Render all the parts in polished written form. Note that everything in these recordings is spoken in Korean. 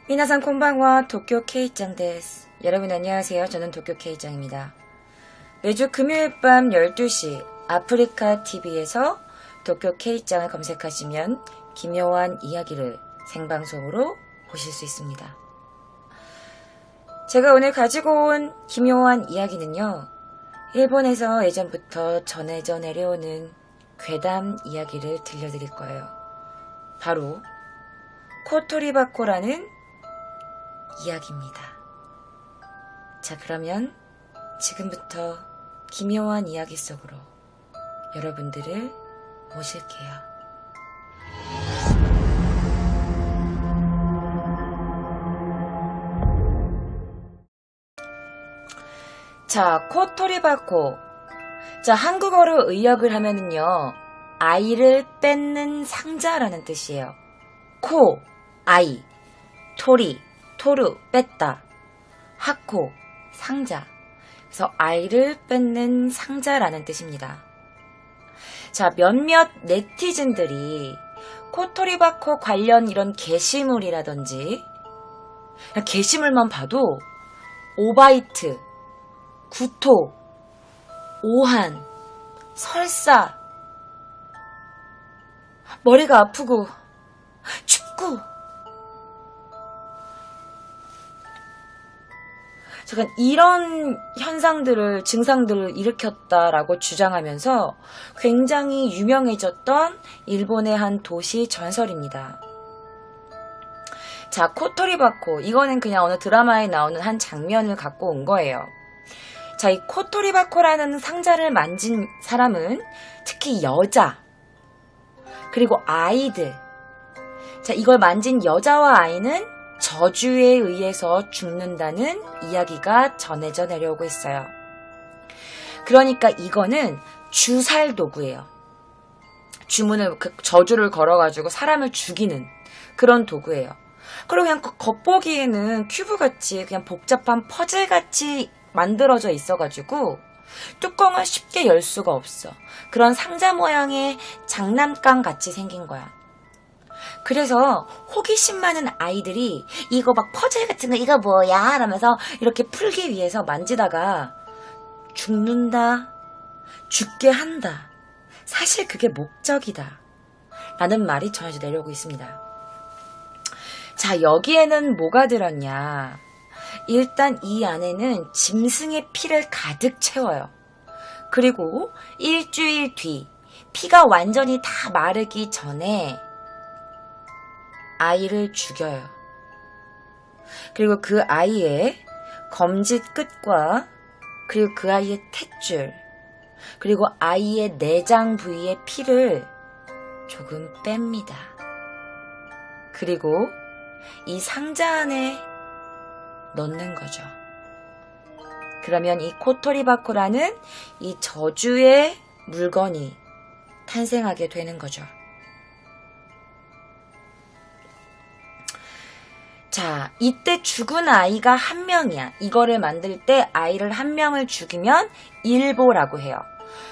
미나상 콘방와 도쿄 K짱 데스. 여러분 안녕하세요. 저는 도쿄 K짱입니다. 매주 금요일 밤 12시 아프리카 TV에서 도쿄 K짱을 검색하시면 기묘한 이야기를 생방송으로 보실 수 있습니다. 제가 오늘 가지고 온 기묘한 이야기는요, 일본에서 예전부터 전해져 내려오는 괴담 이야기를 들려드릴 거예요. 바로 코토리바코라는 이야기입니다. 자, 그러면 지금부터 기묘한 이야기 속으로 여러분들을 모실게요. 자, 코토리바코. 자, 한국어로 의역을 하면은요, 아이를 뺏는 상자라는 뜻이에요. 코, 아이, 토리, 토르, 뺐다, 하코, 상자. 그래서 아이를 뺏는 상자라는 뜻입니다. 자, 몇몇 네티즌들이 코토리바코 관련 이런 게시물이라든지, 게시물만 봐도 오바이트, 구토, 오한, 설사, 머리가 아프고 춥고, 잠깐 이런 현상들을, 증상들을 일으켰다라고 주장하면서 굉장히 유명해졌던 일본의 한 도시 전설입니다. 자, 코토리바코. 이거는 그냥 어느 드라마에 나오는 한 장면을 갖고 온 거예요. 자, 이 코토리바코라는 상자를 만진 사람은 특히 여자, 그리고 아이들. 자, 이걸 만진 여자와 아이는 저주에 의해서 죽는다는 이야기가 전해져 내려오고 있어요. 그러니까 이거는 주살 도구예요. 저주를 걸어가지고 사람을 죽이는 그런 도구예요. 그리고 그냥 겉보기에는 큐브같이 그냥 복잡한 퍼즐같이 만들어져 있어가지고 뚜껑을 쉽게 열 수가 없어. 그런 상자 모양의 장난감 같이 생긴 거야. 그래서 호기심 많은 아이들이 이거 막 퍼즐 같은 거 이거 뭐야? 라면서 이렇게 풀기 위해서 만지다가 죽는다, 죽게 한다. 사실 그게 목적이다. 라는 말이 전해져 내려오고 있습니다. 자, 여기에는 뭐가 들었냐? 일단 이 안에는 짐승의 피를 가득 채워요. 그리고 일주일 뒤 피가 완전히 다 마르기 전에 아이를 죽여요. 그리고 그 아이의 검짓 끝과 그리고 그 아이의 탯줄, 그리고 아이의 내장 부위의 피를 조금 뺍니다. 그리고 이 상자 안에 넣는 거죠. 그러면 이 코토리바코라는 이 저주의 물건이 탄생하게 되는 거죠. 자, 이때 죽은 아이가 한 명이야. 이거를 만들 때 아이를 한 명을 죽이면 1보라고 해요.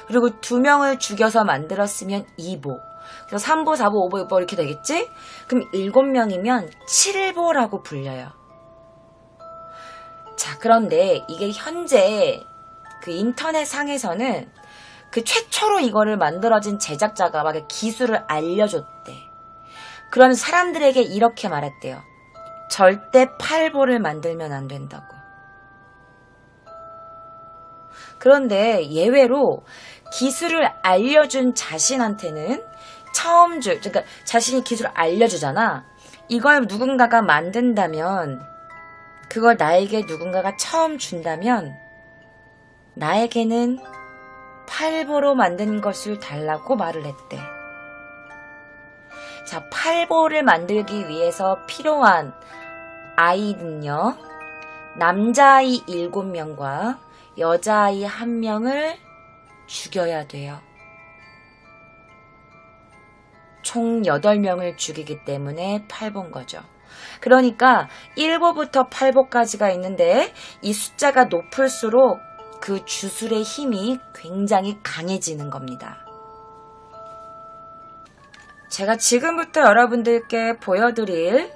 그리고 2명을 죽여서 만들었으면 2보. 그래서 3보, 4보, 5보, 6보 이렇게 되겠지? 그럼 7명이면 7보라고 불려요. 자, 그런데 이게 현재 그 인터넷 상에서는 그 최초로 이거를 만들어진 제작자가 막 기술을 알려줬대. 그러면서 사람들에게 이렇게 말했대요. 절대 8보를 만들면 안 된다고. 그런데 예외로 기술을 알려준 자신한테는 그러니까 자신이 기술을 알려주잖아. 이걸 누군가가 만든다면, 그걸 나에게 누군가가 처음 준다면 나에게는 8보로 만든 것을 달라고 말을 했대. 자, 8보를 만들기 위해서 필요한 아이는요, 남자아이 7명과 여자아이 1명을 죽여야 돼요. 총 8명을 죽이기 때문에 8보인 거죠. 그러니까 1보부터 8보까지가 있는데 이 숫자가 높을수록 그 주술의 힘이 굉장히 강해지는 겁니다. 제가 지금부터 여러분들께 보여드릴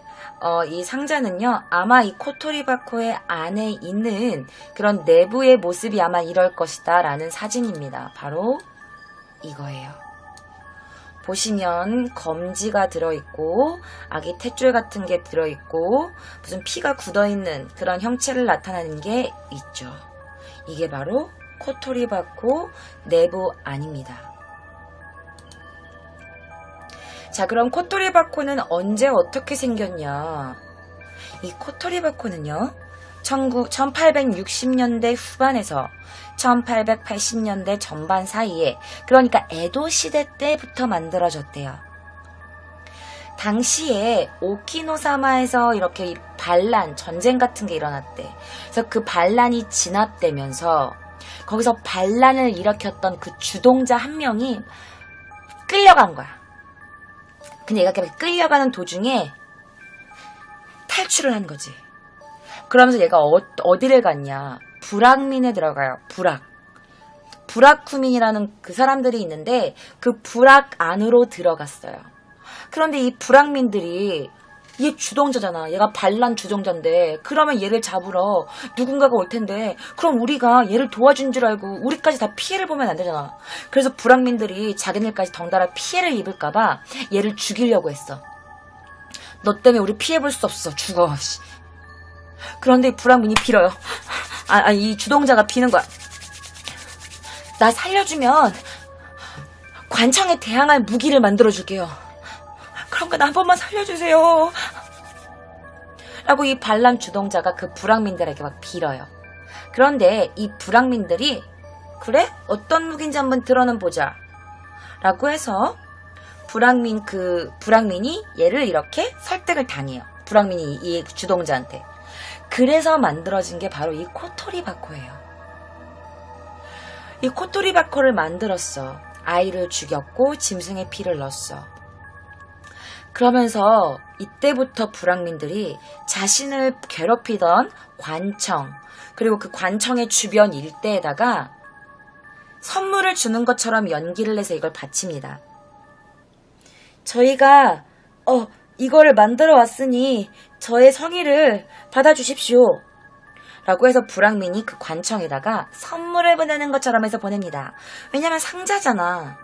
이 상자는요, 아마 이 코토리바코의 안에 있는 그런 내부의 모습이 아마 이럴 것이다 라는 사진입니다. 바로 이거예요. 보시면 검지가 들어있고 아기 탯줄 같은 게 들어있고 무슨 피가 굳어있는 그런 형체를 나타내는 게 있죠. 이게 바로 코토리바코 내부 안입니다. 자, 그럼 코토리바코는 언제 어떻게 생겼냐? 이 코토리바코는요, 1860년대 후반에서 1880년대 전반 사이에, 그러니까 에도 시대 때부터 만들어졌대요. 당시에 오키노사마에서 이렇게 반란, 전쟁 같은 게 일어났대. 그래서 그 반란이 진압되면서 거기서 반란을 일으켰던 그 주동자 한 명이 끌려간 거야. 근데 얘가 끌려가는 도중에 탈출을 한 거지. 그러면서 얘가 어디를 갔냐? 불악민에 들어가요. 불악쿠민이라는 그 사람들이 있는데 그 불악 안으로 들어갔어요. 그런데 이 불악민들이 얘 주동자잖아. 얘가 반란 주동자인데 그러면 얘를 잡으러 누군가가 올 텐데 그럼 우리가 얘를 도와준 줄 알고 우리까지 다 피해를 보면 안 되잖아. 그래서 불악민들이 자기네까지 덩달아 피해를 입을까봐 얘를 죽이려고 했어. 너 때문에 우리 피해볼 수 없어. 죽어. 그런데 이 불악민이 빌어요. 이 주동자가 비는 거야. 나 살려주면 관청에 대항할 무기를 만들어줄게요. 그러니까 나 한 번만 살려주세요. 라고 이 반란 주동자가 그 불악민들에게 막 빌어요. 그런데 이 불악민들이 그래? 어떤 무기인지 한번 들어는 보자. 라고 해서 불악민이 얘를 이렇게 설득을 당해요. 불악민이 이 주동자한테. 그래서 만들어진 게 바로 이 코토리바코예요. 이 코토리바코를 만들었어. 아이를 죽였고 짐승의 피를 넣었어. 그러면서 이때부터 불악민들이 자신을 괴롭히던 관청, 그리고 그 관청의 주변 일대에다가 선물을 주는 것처럼 연기를 해서 이걸 바칩니다. 저희가 이거를 만들어 왔으니 저의 성의를 받아주십시오. 라고 해서 불악민이 그 관청에다가 선물을 보내는 것처럼 해서 보냅니다. 왜냐면 상자잖아.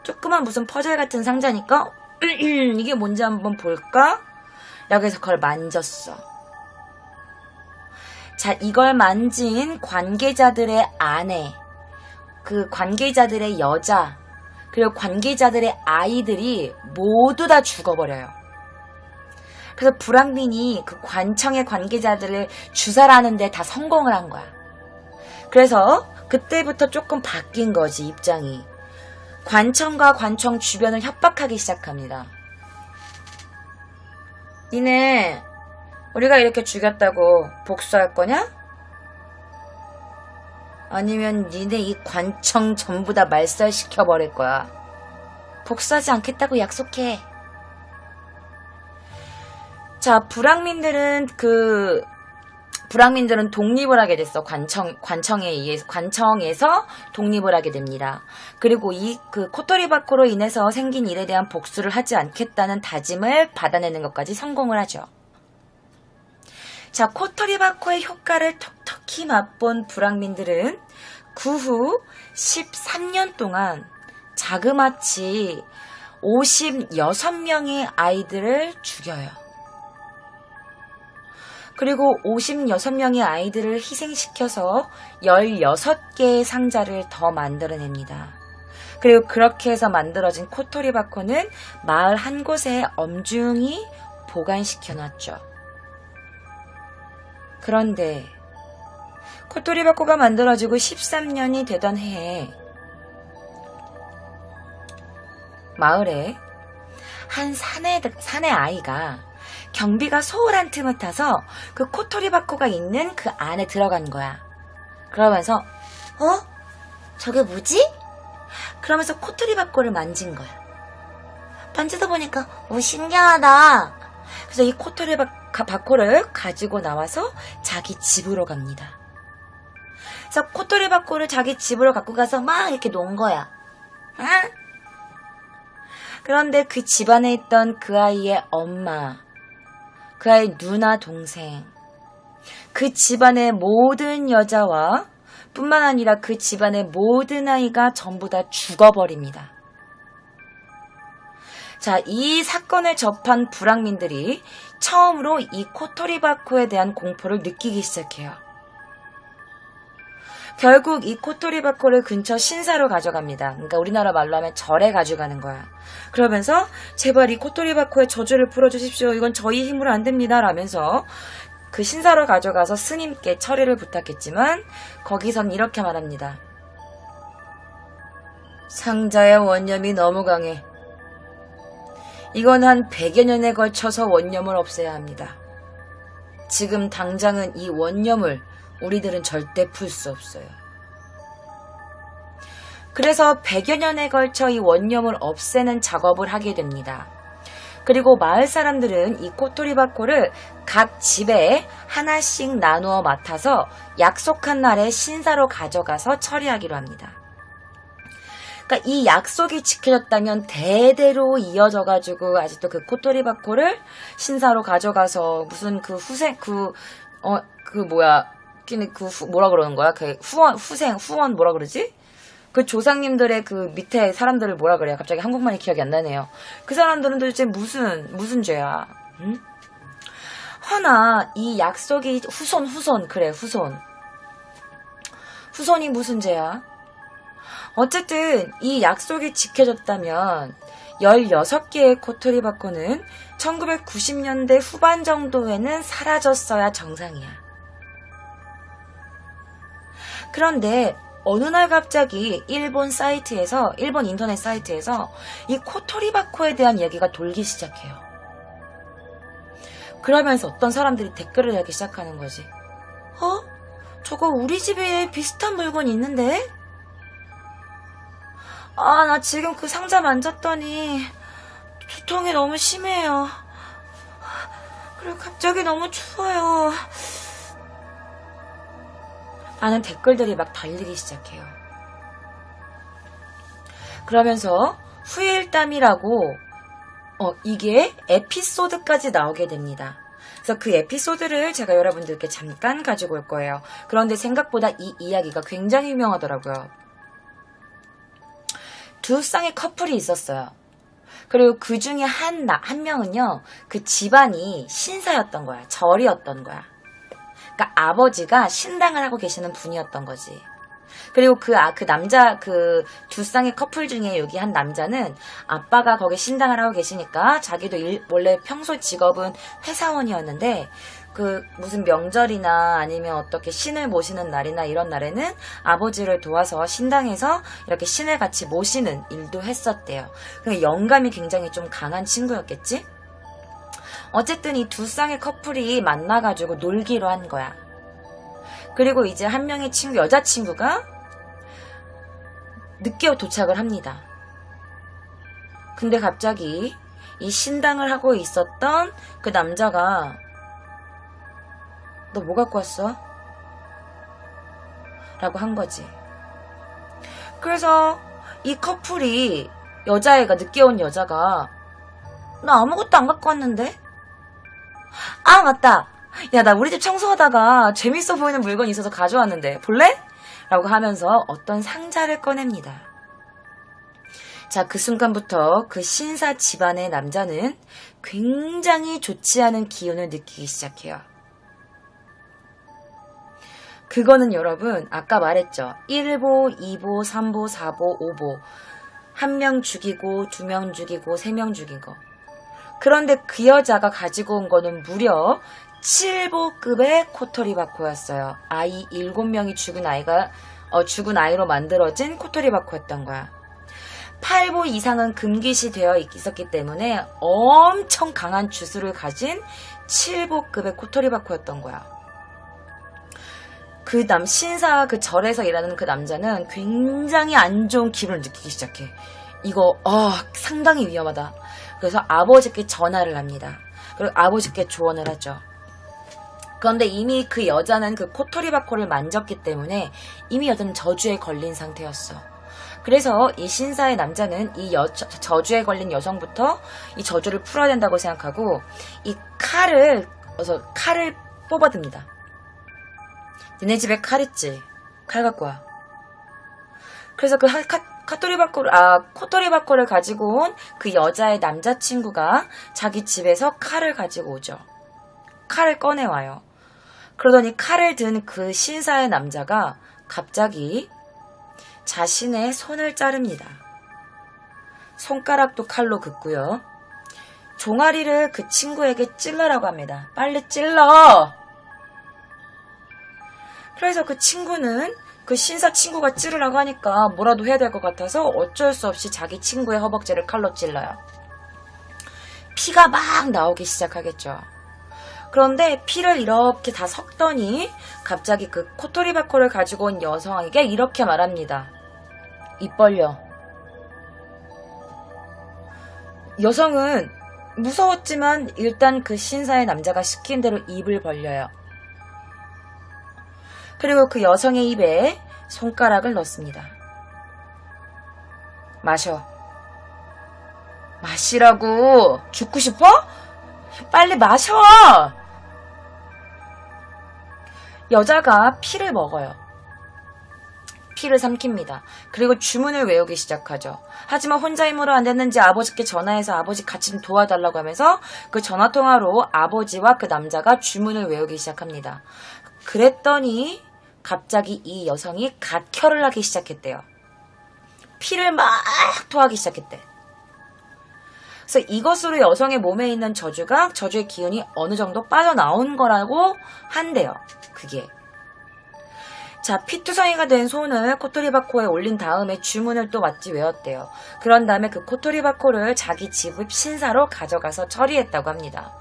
조그만 무슨 퍼즐 같은 상자니까 이게 뭔지 한번 볼까? 라고 해서 그걸 만졌어. 자, 이걸 만진 관계자들의 아내, 그 관계자들의 여자, 그리고 관계자들의 아이들이 모두 다 죽어버려요. 그래서 불악민이 그 관청의 관계자들을 주살하는데 다 성공을 한 거야. 그래서 그때부터 조금 바뀐 거지, 입장이. 관청과 관청 주변을 협박하기 시작합니다. 니네 우리가 이렇게 죽였다고 복수할 거냐? 아니면 니네 이 관청 전부 다 말살시켜버릴 거야. 복수하지 않겠다고 약속해. 자, 불악민들은 독립을 하게 됐어. 관청에서 독립을 하게 됩니다. 그리고 그 코토리바코로 인해서 생긴 일에 대한 복수를 하지 않겠다는 다짐을 받아내는 것까지 성공을 하죠. 자, 코토리바코의 효과를 톡톡히 맛본 불악민들은 그 후 13년 동안 자그마치 56명의 아이들을 죽여요. 그리고 56명의 아이들을 희생시켜서 16개의 상자를 더 만들어냅니다. 그리고 그렇게 해서 만들어진 코토리바코는 마을 한 곳에 엄중히 보관시켜놨죠. 그런데 코토리바코가 만들어지고 13년이 되던 해에 마을에 한 사내 아이가 경비가 소홀한 틈을 타서 그 코토리바코가 있는 그 안에 들어간 거야. 그러면서 저게 뭐지? 그러면서 코토리바코를 만진 거야. 만지다 보니까 신기하다. 그래서 이 코토리바코를 가지고 나와서 자기 집으로 갑니다. 그래서 코토리바코를 자기 집으로 갖고 가서 막 이렇게 놓은 거야. 그런데 그 집안에 있던 그 아이의 엄마, 그의 누나 동생, 그 집안의 모든 여자와 뿐만 아니라 그 집안의 모든 아이가 전부 다 죽어버립니다. 자, 이 사건을 접한 불황민들이 처음으로 이 코토리바코에 대한 공포를 느끼기 시작해요. 결국 이 코토리바코를 근처 신사로 가져갑니다. 그러니까 우리나라 말로 하면 절에 가져가는 거야. 그러면서 제발 이 코토리바코의 저주를 풀어주십시오. 이건 저희 힘으로 안 됩니다. 라면서 그 신사로 가져가서 스님께 처리를 부탁했지만 거기선 이렇게 말합니다. 상자의 원념이 너무 강해. 이건 한 100여 년에 걸쳐서 원념을 없애야 합니다. 지금 당장은 이 원념을 우리들은 절대 풀 수 없어요. 그래서 100여 년에 걸쳐 이 원념을 없애는 작업을 하게 됩니다. 그리고 마을 사람들은 이 코토리바코를 각 집에 하나씩 나누어 맡아서 약속한 날에 신사로 가져가서 처리하기로 합니다. 그러니까 이 약속이 지켜졌다면 대대로 이어져가지고 아직도 그 코토리바코를 신사로 가져가서 무슨 그 후생 뭐라 그러는 거야? 그 후원 뭐라 그러지? 그 조상님들의 그 밑에 사람들을 뭐라 그래요? 갑자기 한국말이 기억이 안 나네요. 그 사람들은 도대체 무슨 죄야? 응? 허나 이 약속이 후손이 무슨 죄야? 어쨌든 이 약속이 지켜졌다면 16개의 코토리바코는 1990년대 후반 정도에는 사라졌어야 정상이야. 그런데 어느 날 갑자기 일본 인터넷 사이트에서 이 코토리바코에 대한 얘기가 돌기 시작해요. 그러면서 어떤 사람들이 댓글을 달기 시작하는 거지. 저거 우리 집에 비슷한 물건이 있는데? 나 지금 그 상자 만졌더니 두통이 너무 심해요. 그리고 갑자기 너무 추워요. 라는 댓글들이 막 달리기 시작해요. 그러면서 후일담이라고 이게 에피소드까지 나오게 됩니다. 그래서 그 에피소드를 제가 여러분들께 잠깐 가지고 올 거예요. 그런데 생각보다 이 이야기가 굉장히 유명하더라고요. 두 쌍의 커플이 있었어요. 그리고 그 중에 한 명은요, 그 집안이 신사였던 거야. 절이었던 거야. 그러니까 아버지가 신당을 하고 계시는 분이었던 거지. 그리고 그 두 쌍의 커플 중에 여기 한 남자는 아빠가 거기 신당을 하고 계시니까 자기도 원래 평소 직업은 회사원이었는데 그 무슨 명절이나 아니면 어떻게 신을 모시는 날이나 이런 날에는 아버지를 도와서 신당에서 이렇게 신을 같이 모시는 일도 했었대요. 그러니까 영감이 굉장히 좀 강한 친구였겠지? 어쨌든 이 두 쌍의 커플이 만나가지고 놀기로 한 거야. 그리고 이제 한 명의 여자친구가 늦게 도착을 합니다. 근데 갑자기 이 신당을 하고 있었던 그 남자가 너 뭐 갖고 왔어? 라고 한 거지. 그래서 이 커플이 늦게 온 여자가 나 아무것도 안 갖고 왔는데? 아, 맞다. 야, 나 우리 집 청소하다가 재밌어 보이는 물건이 있어서 가져왔는데 볼래? 라고 하면서 어떤 상자를 꺼냅니다. 자, 그 순간부터 그 신사 집안의 남자는 굉장히 좋지 않은 기운을 느끼기 시작해요. 그거는 여러분 아까 말했죠. 1보, 2보, 3보, 4보, 5보. 1명 죽이고 2명 죽이고 3명 죽인 거. 그런데 그 여자가 가지고 온 거는 무려 7보급의 코토리바코였어요. 아이 7명이 죽은 아이로 만들어진 코토리바코였던 거야. 8보 이상은 금기시 되어 있었기 때문에 엄청 강한 주술을 가진 7보급의 코토리바코였던 거야. 신사 그 절에서 일하는 그 남자는 굉장히 안 좋은 기분을 느끼기 시작해. 이거 상당히 위험하다. 그래서 아버지께 전화를 합니다. 그리고 아버지께 조언을 하죠. 그런데 이미 그 여자는 그 코토리바코를 만졌기 때문에 이미 여자는 저주에 걸린 상태였어. 그래서 이 신사의 남자는 이 저주에 걸린 여성부터 이 저주를 풀어야 된다고 생각하고 이 칼을 뽑아듭니다. 니네 집에 칼 있지? 칼 갖고 와. 그래서 그 코토리바코를 가지고 온 그 여자의 남자친구가 자기 집에서 칼을 가지고 오죠. 칼을 꺼내와요. 그러더니 칼을 든 그 신사의 남자가 갑자기 자신의 손을 자릅니다. 손가락도 칼로 긋고요. 종아리를 그 친구에게 찔러라고 합니다. 빨리 찔러! 그래서 그 친구는 그 신사 친구가 찌르라고 하니까 뭐라도 해야 될 것 같아서 어쩔 수 없이 자기 친구의 허벅지를 칼로 찔러요. 피가 막 나오기 시작하겠죠. 그런데 피를 이렇게 다 섞더니 갑자기 그 코토리바코를 가지고 온 여성에게 이렇게 말합니다. 입 벌려. 여성은 무서웠지만 일단 그 신사의 남자가 시킨 대로 입을 벌려요. 그리고 그 여성의 입에 손가락을 넣습니다. 마셔. 마시라고. 죽고 싶어? 빨리 마셔! 여자가 피를 먹어요. 피를 삼킵니다. 그리고 주문을 외우기 시작하죠. 하지만 혼자 힘으로 안 됐는지 아버지께 전화해서 아버지 같이 좀 도와달라고 하면서 그 전화통화로 아버지와 그 남자가 주문을 외우기 시작합니다. 그랬더니 갑자기 이 여성이 각혈을 하기 시작했대요. 피를 막 토하기 시작했대. 그래서 이것으로 여성의 몸에 있는 저주의 기운이 어느 정도 빠져나온 거라고 한대요. 그게. 자, 피투성이가 된 손을 코토리바코에 올린 다음에 주문을 또 마치 외웠대요. 그런 다음에 그 코토리바코를 자기 집의 신사로 가져가서 처리했다고 합니다.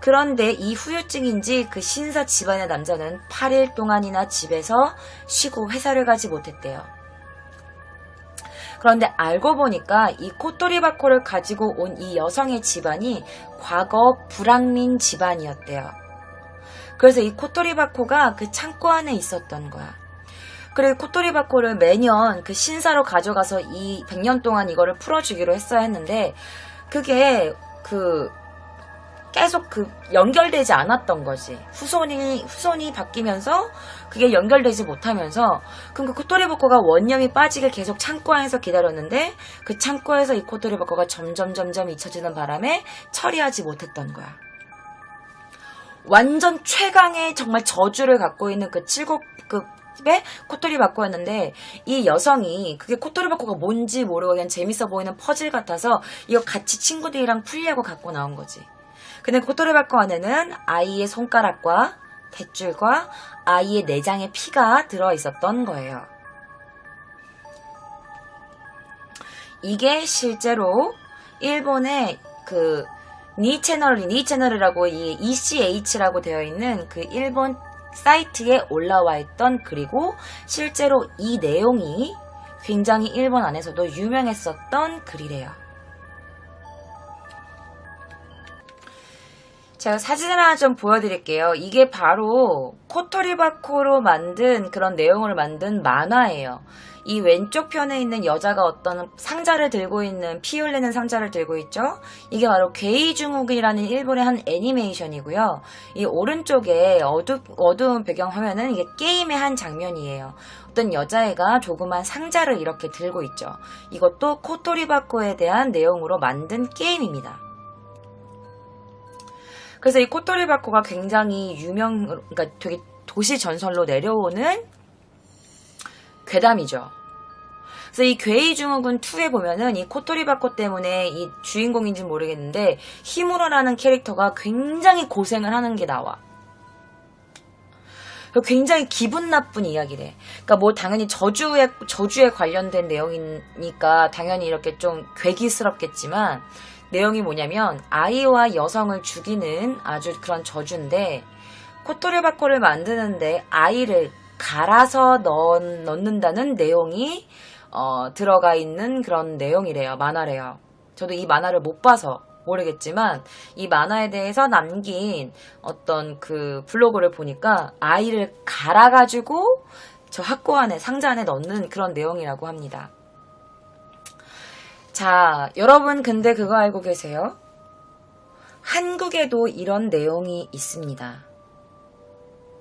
그런데 이 후유증인지 그 신사 집안의 남자는 8일 동안이나 집에서 쉬고 회사를 가지 못했대요. 그런데 알고 보니까 이 코토리바코를 가지고 온 이 여성의 집안이 과거 불황민 집안이었대요. 그래서 이 코토리바코가 그 창고 안에 있었던 거야. 그리고 코토리바코를 매년 그 신사로 가져가서 이 100년 동안 이거를 풀어주기로 했어야 했는데 그게 계속 연결되지 않았던 거지. 후손이 바뀌면서 그게 연결되지 못하면서 그럼 그 코토리바코가 원념이 빠지길 계속 창고 안에서 기다렸는데 그 창고에서 이 코토리바코가 점점 잊혀지는 바람에 처리하지 못했던 거야. 완전 최강의 정말 저주를 갖고 있는 그 7급의 코토리바코였는데 이 여성이 그게 코토리바코가 뭔지 모르고 그냥 재밌어 보이는 퍼즐 같아서 이거 같이 친구들이랑 풀려고 갖고 나온 거지. 근데 코토리바코 안에는 아이의 손가락과 탯줄과 아이의 내장의 피가 들어있었던 거예요. 이게 실제로 일본의 그 니채널이라고 이 ECH라고 되어 있는 그 일본 사이트에 올라와 있던 글이고 실제로 이 내용이 굉장히 일본 안에서도 유명했었던 글이래요. 제가 사진을 하나 좀 보여드릴게요. 이게 바로 코토리바코로 만든 그런 내용을 만든 만화예요. 이 왼쪽 편에 있는 여자가 어떤 상자를 들고 있는 피 흘리는 상자를 들고 있죠. 이게 바로 괴이중욱이라는 일본의 한 애니메이션이고요. 이 오른쪽에 어두운 배경 화면은 이게 게임의 한 장면이에요. 어떤 여자애가 조그만 상자를 이렇게 들고 있죠. 이것도 코토리바코에 대한 내용으로 만든 게임입니다. 그래서 이 코토리바코가 굉장히 그러니까 되게 도시 전설로 내려오는 괴담이죠. 그래서 이 괴이중욱은 2에 보면은 이 코토리바코 때문에 이 주인공인지 모르겠는데 히무라라는 캐릭터가 굉장히 고생을 하는 게 나와. 굉장히 기분 나쁜 이야기래. 그러니까 뭐 당연히 저주에 관련된 내용이니까 당연히 이렇게 좀 괴기스럽겠지만 내용이 뭐냐면 아이와 여성을 죽이는 아주 그런 저주인데 코토리바코를 만드는데 아이를 갈아서 넣는다는 내용이 들어가 있는 그런 내용이래요. 만화래요. 저도 이 만화를 못 봐서 모르겠지만 이 만화에 대해서 남긴 어떤 그 블로그를 보니까 아이를 갈아가지고 저 학고 안에 상자 안에 넣는 그런 내용이라고 합니다. 자, 여러분 근데 그거 알고 계세요? 한국에도 이런 내용이 있습니다.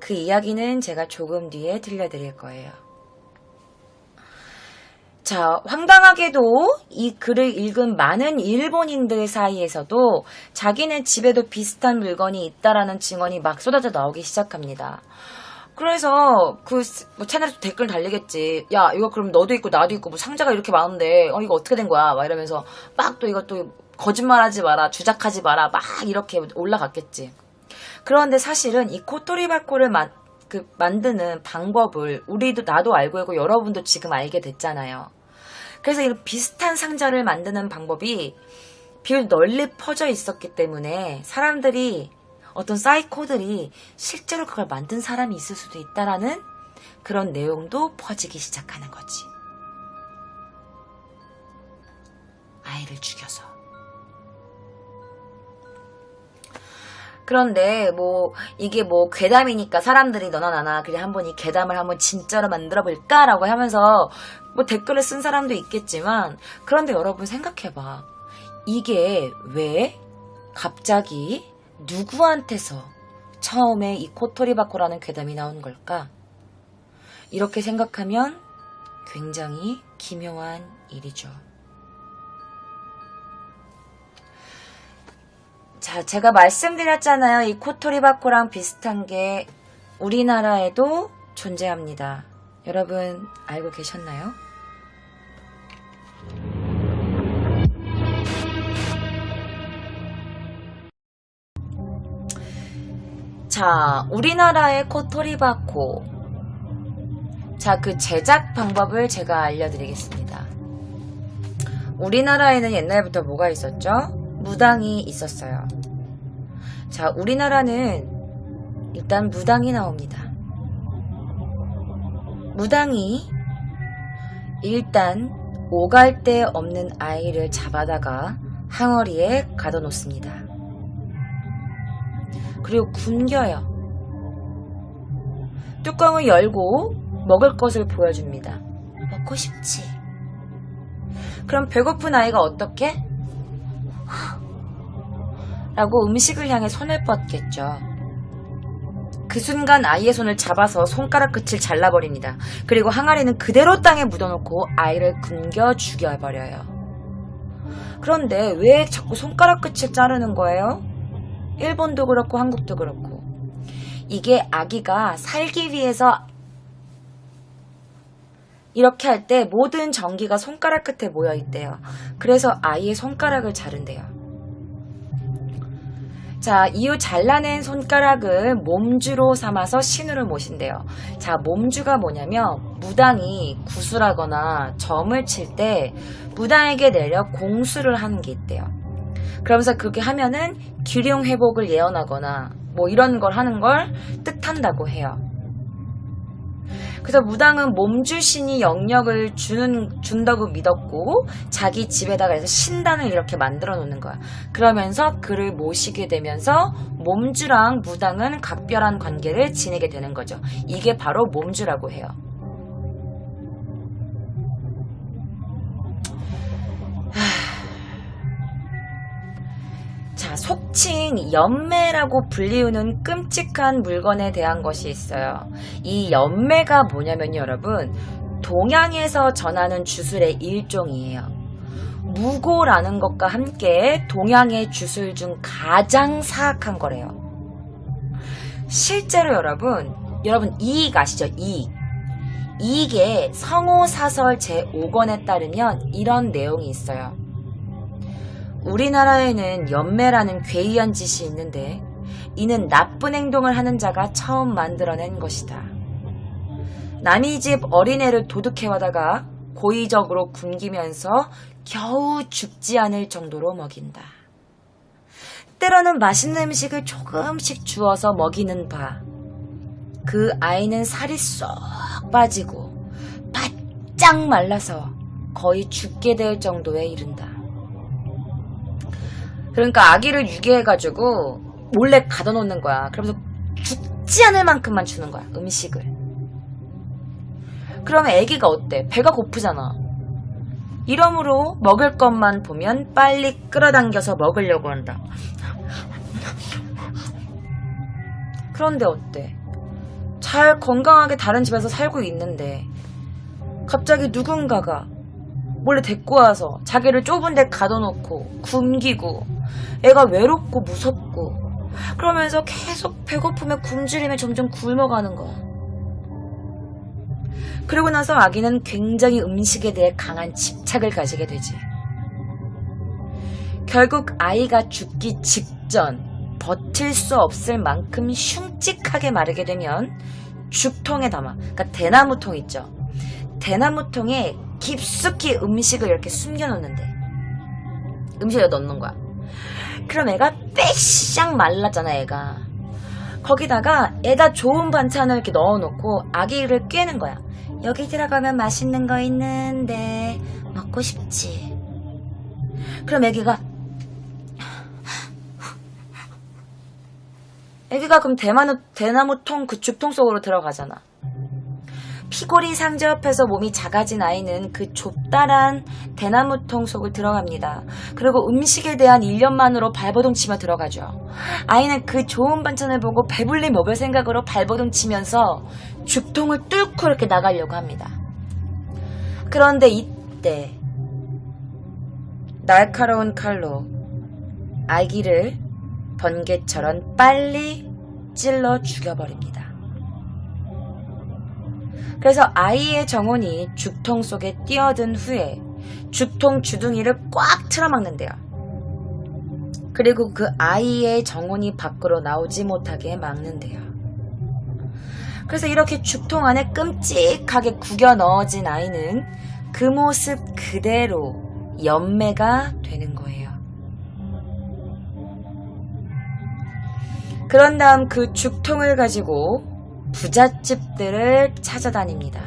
그 이야기는 제가 조금 뒤에 들려드릴 거예요. 자, 황당하게도 이 글을 읽은 많은 일본인들 사이에서도 자기네 집에도 비슷한 물건이 있다라는 증언이 막 쏟아져 나오기 시작합니다. 그래서 뭐 채널에서 댓글 달리겠지. 야, 이거 그럼 너도 있고 나도 있고 뭐 상자가 이렇게 많은데 이거 어떻게 된 거야? 막 이러면서 막 또 이것도 거짓말하지 마라, 주작하지 마라, 막 이렇게 올라갔겠지. 그런데 사실은 이 코토리바코를 만드는 방법을 나도 알고 있고 여러분도 지금 알게 됐잖아요. 그래서 이 비슷한 상자를 만드는 방법이 비록 널리 퍼져 있었기 때문에 사람들이 어떤 사이코들이 실제로 그걸 만든 사람이 있을 수도 있다라는 그런 내용도 퍼지기 시작하는 거지. 아이를 죽여서. 그런데 이게 괴담이니까 사람들이 너나 나나 그래 한번 이 괴담을 한번 진짜로 만들어 볼까라고 하면서 댓글을 쓴 사람도 있겠지만, 그런데 여러분 생각해봐. 이게 왜 갑자기 누구한테서 처음에 이 코토리바코라는 괴담이 나온 걸까? 이렇게 생각하면 굉장히 기묘한 일이죠. 자, 제가 말씀드렸잖아요. 이 코토리바코랑 비슷한 게 우리나라에도 존재합니다. 여러분 알고 계셨나요? 자, 우리나라의 코토리바코. 자, 그 제작 방법을 제가 알려드리겠습니다. 우리나라에는 옛날부터 뭐가 있었죠? 무당이 있었어요. 자, 우리나라는 일단 무당이 나옵니다. 무당이 일단 오갈 데 없는 아이를 잡아다가 항어리에 가둬놓습니다. 그리고 굶겨요. 뚜껑을 열고 먹을 것을 보여줍니다. 먹고 싶지? 그럼 배고픈 아이가 어떻게? 라고 음식을 향해 손을 뻗겠죠. 그 순간 아이의 손을 잡아서 손가락 끝을 잘라버립니다. 그리고 항아리는 그대로 땅에 묻어놓고 아이를 굶겨 죽여버려요. 그런데 왜 자꾸 손가락 끝을 자르는 거예요? 일본도 그렇고 한국도 그렇고. 이게 아기가 살기 위해서 이렇게 할 때 모든 전기가 손가락 끝에 모여있대요. 그래서 아이의 손가락을 자른대요. 자, 이후 잘라낸 손가락을 몸주로 삼아서 신우를 모신대요. 자, 몸주가 뭐냐면 무당이 구슬하거나 점을 칠 때 무당에게 내려 공수를 하는 게 있대요. 그러면서 그렇게 하면은 기룡 회복을 예언하거나 이런 걸 하는 걸 뜻한다고 해요. 그래서 무당은 몸주신이 영역을 준다고 믿었고 자기 집에다가 해서 신단을 이렇게 만들어 놓는 거야. 그러면서 그를 모시게 되면서 몸주랑 무당은 각별한 관계를 지내게 되는 거죠. 이게 바로 몸주라고 해요. 자, 속칭 연매라고 불리우는 끔찍한 물건에 대한 것이 있어요. 이 연매가 뭐냐면요, 여러분, 동양에서 전하는 주술의 일종이에요. 무고라는 것과 함께 동양의 주술 중 가장 사악한 거래요. 실제로 여러분 이익 아시죠? 이익에 성호사설 제5권에 따르면 이런 내용이 있어요. 우리나라에는 연매라는 괴이한 짓이 있는데 이는 나쁜 행동을 하는 자가 처음 만들어낸 것이다. 남의 집 어린애를 도둑해와다가 고의적으로 굶기면서 겨우 죽지 않을 정도로 먹인다. 때로는 맛있는 음식을 조금씩 주어서 먹이는 바, 그 아이는 살이 쏙 빠지고 바짝 말라서 거의 죽게 될 정도에 이른다. 그러니까 아기를 유기해가지고 몰래 가둬놓는 거야. 그러면서 죽지 않을 만큼만 주는 거야, 음식을. 그러면 아기가 어때? 배가 고프잖아. 이러므로 먹을 것만 보면 빨리 끌어당겨서 먹으려고 한다. 그런데 어때? 잘 건강하게 다른 집에서 살고 있는데 갑자기 누군가가 몰래 데리고 와서 자기를 좁은 데 가둬놓고 굶기고 애가 외롭고 무섭고 그러면서 계속 배고픔에 굶주리며 점점 굶어가는 거야. 그러고 나서 아기는 굉장히 음식에 대해 강한 집착을 가지게 되지. 결국 아이가 죽기 직전 버틸 수 없을 만큼 흉측하게 마르게 되면 죽통에 담아, 그러니까 대나무통 있죠. 대나무통에 깊숙이 음식을 이렇게 숨겨놓는데 음식을 넣는 거야. 그럼 애가 빼샥 말랐잖아. 애가 거기다가 애가 좋은 반찬을 이렇게 넣어놓고 아기를 꿰는 거야. 여기 들어가면 맛있는 거 있는데 먹고 싶지. 그럼 애기가 그럼 대나무통 그 죽통 속으로 들어가잖아. 피골이 상접해서 몸이 작아진 아이는 그 좁다란 대나무통 속을 들어갑니다. 그리고 음식에 대한 일념만으로 발버둥 치며 들어가죠. 아이는 그 좋은 반찬을 보고 배불리 먹을 생각으로 발버둥 치면서 죽통을 뚫고 이렇게 나가려고 합니다. 그런데 이때 날카로운 칼로 아기를 번개처럼 빨리 찔러 죽여버립니다. 그래서 아이의 정혼이 죽통 속에 뛰어든 후에 죽통 주둥이를 꽉 틀어막는데요. 그리고 그 아이의 정혼이 밖으로 나오지 못하게 막는데요. 그래서 이렇게 죽통 안에 끔찍하게 구겨 넣어진 아이는 그 모습 그대로 연매가 되는 거예요. 그런 다음 그 죽통을 가지고 부잣집들을 찾아다닙니다.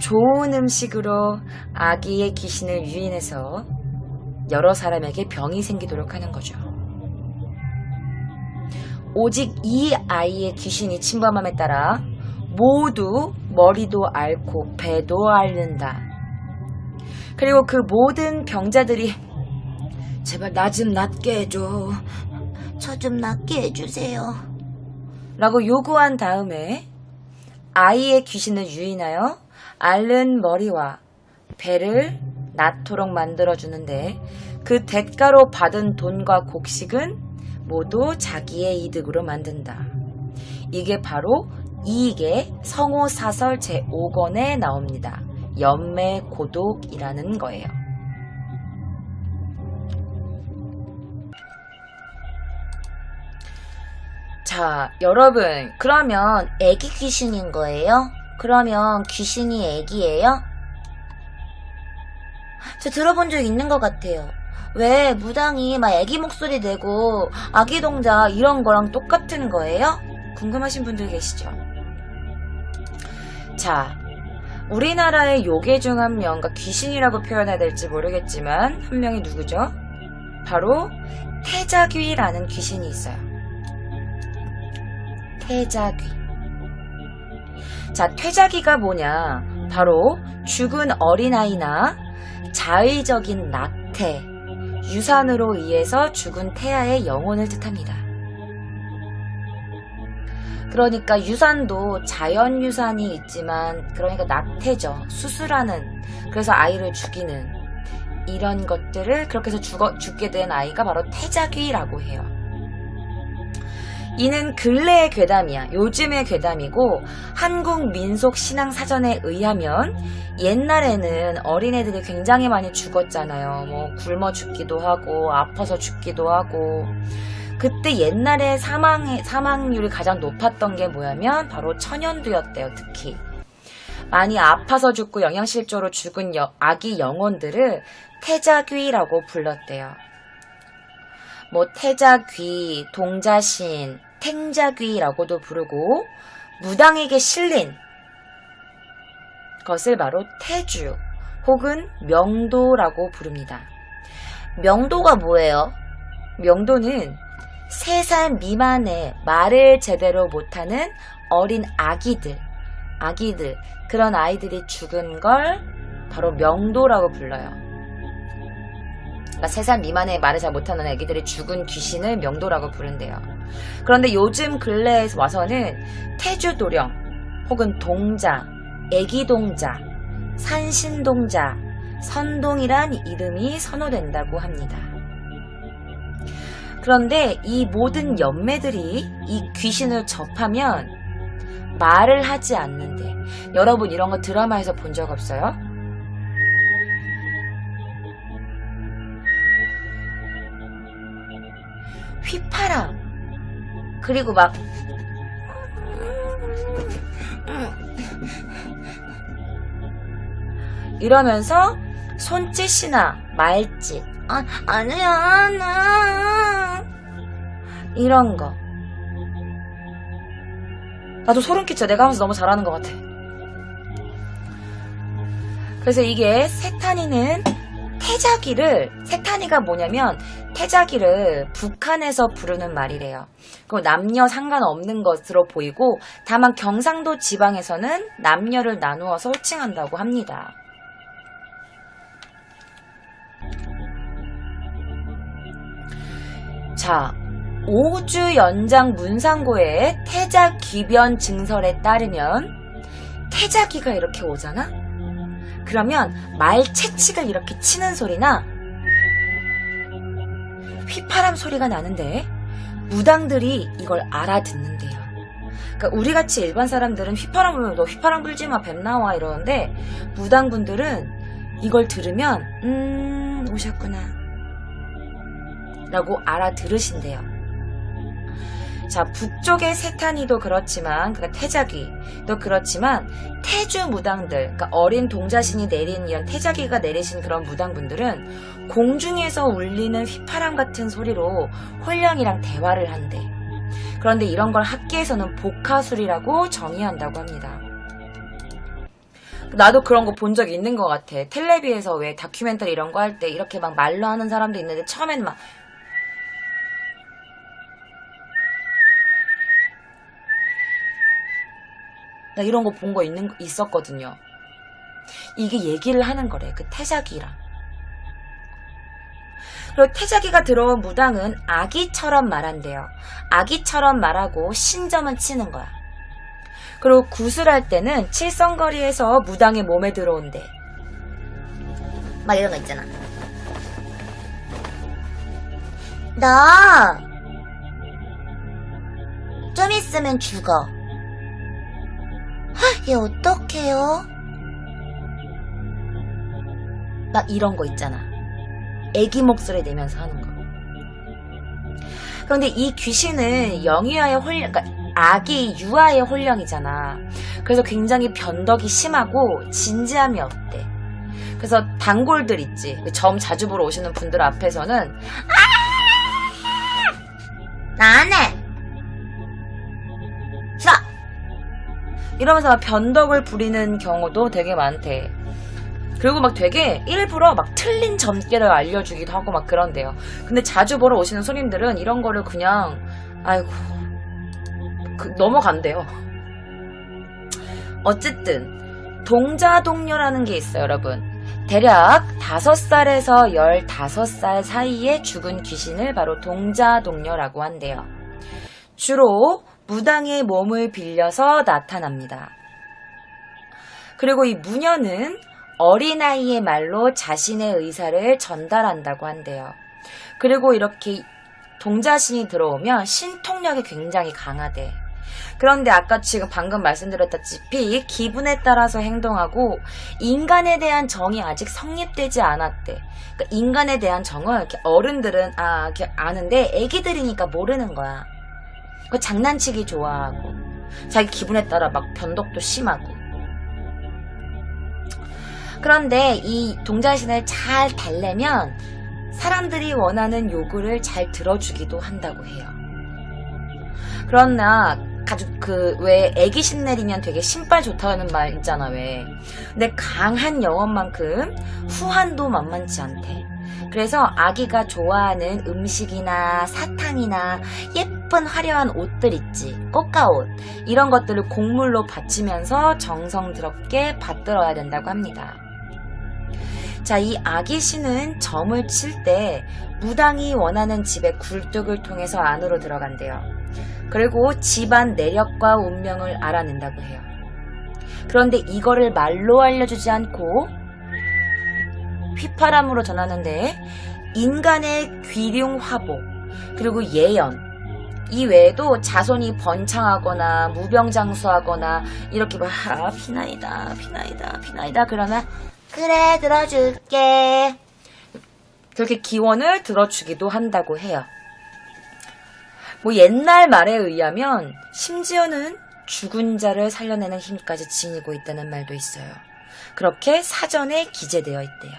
좋은 음식으로 아기의 귀신을 유인해서 여러 사람에게 병이 생기도록 하는 거죠. 오직 이 아이의 귀신이 침범함에 따라 모두 머리도 앓고 배도 앓는다. 그리고 그 모든 병자들이 제발 나 좀 낫게 해줘. 저 좀 낫게 해주세요. 라고 요구한 다음에 아이의 귀신을 유인하여 앓는 머리와 배를 낫도록 만들어주는데 그 대가로 받은 돈과 곡식은 모두 자기의 이득으로 만든다. 이게 바로 이익의 성호사설 제5권에 나옵니다. 연매고독이라는 거예요. 자, 여러분, 그러면 애기 귀신인 거예요? 그러면 귀신이 애기예요? 저 들어본 적 있는 것 같아요. 왜 무당이 막 애기 목소리 내고 아기 동자 이런 거랑 똑같은 거예요? 궁금하신 분들 계시죠? 자, 우리나라의 요괴 중 한 명, 그러니까 귀신이라고 표현해야 될지 모르겠지만 한 명이 누구죠? 바로 태자귀라는 귀신이 있어요. 태자귀. 자, 태자귀가 뭐냐? 바로 죽은 어린아이나 자의적인 낙태, 유산으로 의해서 죽은 태아의 영혼을 뜻합니다. 그러니까 유산도 자연 유산이 있지만, 그러니까 낙태죠. 수술하는, 그래서 아이를 죽이는 이런 것들을 그렇게 해서 죽게 된 아이가 바로 태자귀라고 해요. 이는 근래의 괴담이야. 요즘의 괴담이고 한국민속신앙사전에 의하면 옛날에는 어린애들이 굉장히 많이 죽었잖아요. 뭐 굶어 죽기도 하고 아파서 죽기도 하고. 그때 옛날에 사망률이 가장 높았던 게 뭐냐면 바로 천연두였대요. 특히 많이 아파서 죽고 영양실조로 죽은 아기 영혼들을 태자귀라고 불렀대요. 뭐 태자귀, 동자신, 탱자귀라고도 부르고 무당에게 실린 것을 바로 태주 혹은 명도라고 부릅니다. 명도가 뭐예요? 명도는 3살 미만의 말을 제대로 못하는 어린 아기들, 그런 아이들이 죽은 걸 바로 명도라고 불러요. 그러니까 3살 미만의 말을 잘 못하는 애기들이 죽은 귀신을 명도라고 부른대요. 그런데 요즘 근래에 와서는 태주도령 혹은 동자, 애기동자, 산신동자, 선동이란 이름이 선호된다고 합니다. 그런데 이 모든 연매들이 이 귀신을 접하면 말을 하지 않는데, 여러분 이런 거 드라마에서 본 적 없어요? 휘파람, 그리고 막 이러면서 손짓이나 말짓, 아니야, 나 이런 거. 나도 소름 끼쳐. 내가 하면서 너무 잘하는 것 같아. 그래서 이게 세탄이는 세탄이가 뭐냐면 태자기를 북한에서 부르는 말이래요. 그럼 남녀 상관없는 것으로 보이고, 다만 경상도 지방에서는 남녀를 나누어서 호칭한다고 합니다. 자, 오주연장 문상고의 태자귀변 증설에 따르면 태자귀가 이렇게 오잖아? 그러면 말채찍을 이렇게 치는 소리나 휘파람 소리가 나는데 무당들이 이걸 알아듣는데요. 그러니까 우리같이 일반 사람들은 휘파람 불면 너 휘파람 불지 마, 뱀 나와 이러는데, 무당분들은 이걸 들으면 오셨구나 라고 알아들으신대요. 자, 북쪽의 세탄이도 그렇지만, 그러니까 태자귀도 그렇지만, 태주 무당들, 그러니까 어린 동자신이 내린 이런 태자귀가 내리신 그런 무당분들은 공중에서 울리는 휘파람 같은 소리로 홀령이랑 대화를 한대. 그런데 이런 걸 학계에서는 복화술이라고 정의한다고 합니다. 나도 그런 거 본 적이 있는 것 같아. 텔레비에서 왜 다큐멘터리 이런 거 할 때 이렇게 막 말로 하는 사람도 있는데, 처음엔 막 나 이런 거 본 거 있었거든요. 이게 얘기를 하는 거래, 그 태자귀랑. 그리고 태자귀가 들어온 무당은 아기처럼 말한대요. 아기처럼 말하고 신점은 치는 거야. 그리고 구슬할 때는 칠성거리에서 무당의 몸에 들어온대. 막 이런 거 있잖아. 너 좀 있으면 죽어. 얘 어떡해요? 막 이런 거 있잖아. 애기 목소리 내면서 하는 거. 그런데 이 귀신은 영유아의 홀령, 그러니까 아기 유아의 홀령이잖아. 그래서 굉장히 변덕이 심하고 진지함이 없대. 그래서 단골들 있지, 점 자주 보러 오시는 분들 앞에서는 나 안 해! 싫어! 이러면서 막 변덕을 부리는 경우도 되게 많대. 그리고 막 되게 일부러 막 틀린 점괘를 알려주기도 하고 막 그런데요. 근데 자주 보러 오시는 손님들은 이런 거를 그냥 아이고 넘어간대요. 어쨌든 동자동녀라는 게 있어요, 여러분. 대략 5살에서 15살 사이에 죽은 귀신을 바로 동자동녀라고 한대요. 주로 무당의 몸을 빌려서 나타납니다. 그리고 이 무녀는 어린아이의 말로 자신의 의사를 전달한다고 한대요. 그리고 이렇게 동자신이 들어오면 신통력이 굉장히 강하대. 그런데 아까 지금 방금 말씀드렸다시피 기분에 따라서 행동하고 인간에 대한 정이 아직 성립되지 않았대. 그러니까 인간에 대한 정을 이렇게 어른들은 이렇게 아는데 애기들이니까 모르는 거야. 장난치기 좋아하고 자기 기분에 따라 막 변덕도 심하고. 그런데 이 동자신을 잘 달래면 사람들이 원하는 요구를 잘 들어주기도 한다고 해요. 그러나 왜 애기 신 내리면 되게 신발 좋다는 말 있잖아, 왜. 근데 강한 영혼만큼 후한도 만만치 않대. 그래서 아기가 좋아하는 음식이나 사탕이나 예쁜 화려한 옷들 있지, 꽃가옷, 이런 것들을 곡물로 바치면서 정성스럽게 받들어야 된다고 합니다. 자, 이 아기 신은 점을 칠 때 무당이 원하는 집의 굴뚝을 통해서 안으로 들어간대요. 그리고 집안 내력과 운명을 알아낸다고 해요. 그런데 이거를 말로 알려주지 않고 휘파람으로 전하는데 인간의 귀륭화복 그리고 예언 이 외에도 자손이 번창하거나 무병장수하거나 이렇게 막 피나이다 그러면 그래 들어줄게 그렇게 기원을 들어주기도 한다고 해요. 뭐 옛날 말에 의하면 심지어는 죽은 자를 살려내는 힘까지 지니고 있다는 말도 있어요. 그렇게 사전에 기재되어 있대요.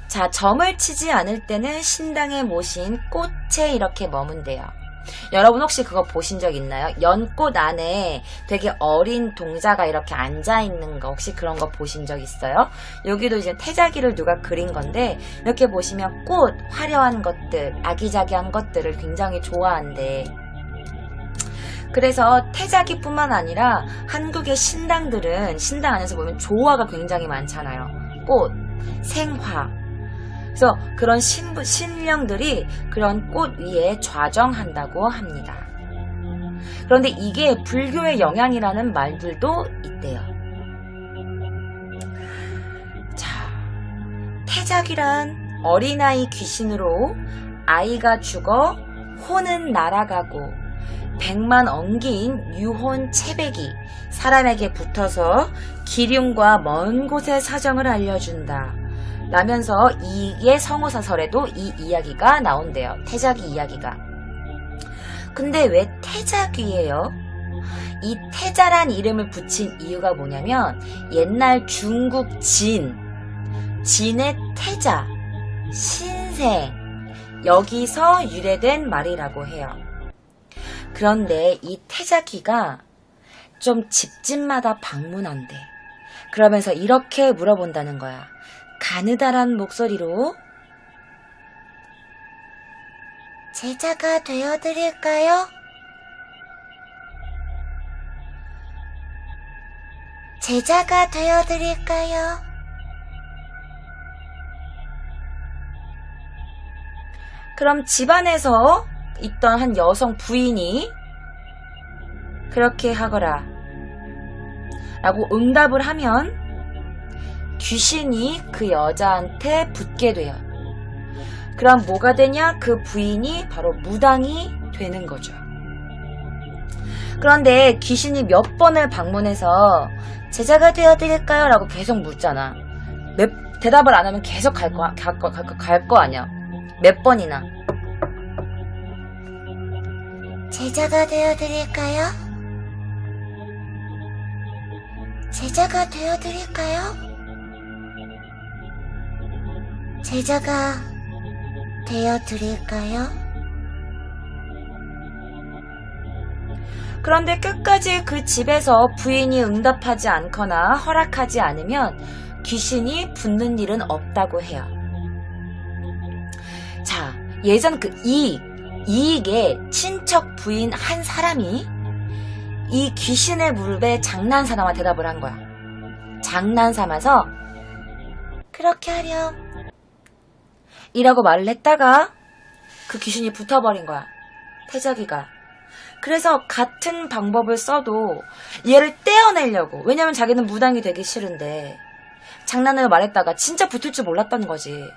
자, 점을 치지 않을 때는 신당에 모신 꽃에 이렇게 머문대요. 여러분 혹시 그거 보신 적 있나요? 연꽃 안에 되게 어린 동자가 이렇게 앉아있는 거 혹시 그런 거 보신 적 있어요? 여기도 이제 태자기를 누가 그린 건데 이렇게 보시면 꽃, 화려한 것들, 아기자기한 것들을 굉장히 좋아한대. 그래서 태자기뿐만 아니라 한국의 신당들은 신당 안에서 보면 조화가 굉장히 많잖아요. 꽃, 생화. 그래서 그런 신령들이 그런 꽃 위에 좌정한다고 합니다. 그런데 이게 불교의 영향이라는 말들도 있대요. 자, 태작이란 어린아이 귀신으로 아이가 죽어 혼은 날아가고 백만 엉기인 유혼 체백이 사람에게 붙어서 기륭과 먼 곳의 사정을 알려준다. 라면서 이게 성호사설에도 이 이야기가 나온대요. 태자기 이야기가. 근데 왜 태자귀예요? 이 태자란 이름을 붙인 이유가 뭐냐면 옛날 중국 진의 태자, 신생 여기서 유래된 말이라고 해요. 그런데 이 태자귀가 좀 집집마다 방문한대. 그러면서 이렇게 물어본다는 거야. 가느다란 목소리로 제자가 되어드릴까요? 제자가 되어드릴까요? 그럼 집안에서 있던 한 여성 부인이 그렇게 하거라 라고 응답을 하면 귀신이 그 여자한테 붙게 돼요. 그럼 뭐가 되냐? 그 부인이 바로 무당이 되는 거죠. 그런데 귀신이 몇 번을 방문해서 제자가 되어드릴까요? 라고 계속 묻잖아. 대답을 안 하면 계속 갈 거 아니야. 몇 번이나. 제자가 되어드릴까요? 제자가 되어드릴까요? 제자가 되어드릴까요? 그런데 끝까지 그 집에서 부인이 응답하지 않거나 허락하지 않으면 귀신이 붙는 일은 없다고 해요. 자, 예전 그 이익의 친척 부인 한 사람이 이 귀신의 무릎에 장난삼아 대답을 한 거야. 장난삼아서 그렇게 하렴 이라고 말을 했다가 그 귀신이 붙어버린 거야. 태자기가. 그래서 같은 방법을 써도 얘를 떼어내려고. 왜냐면 자기는 무당이 되기 싫은데 장난으로 말했다가 진짜 붙을 줄 몰랐던 거지.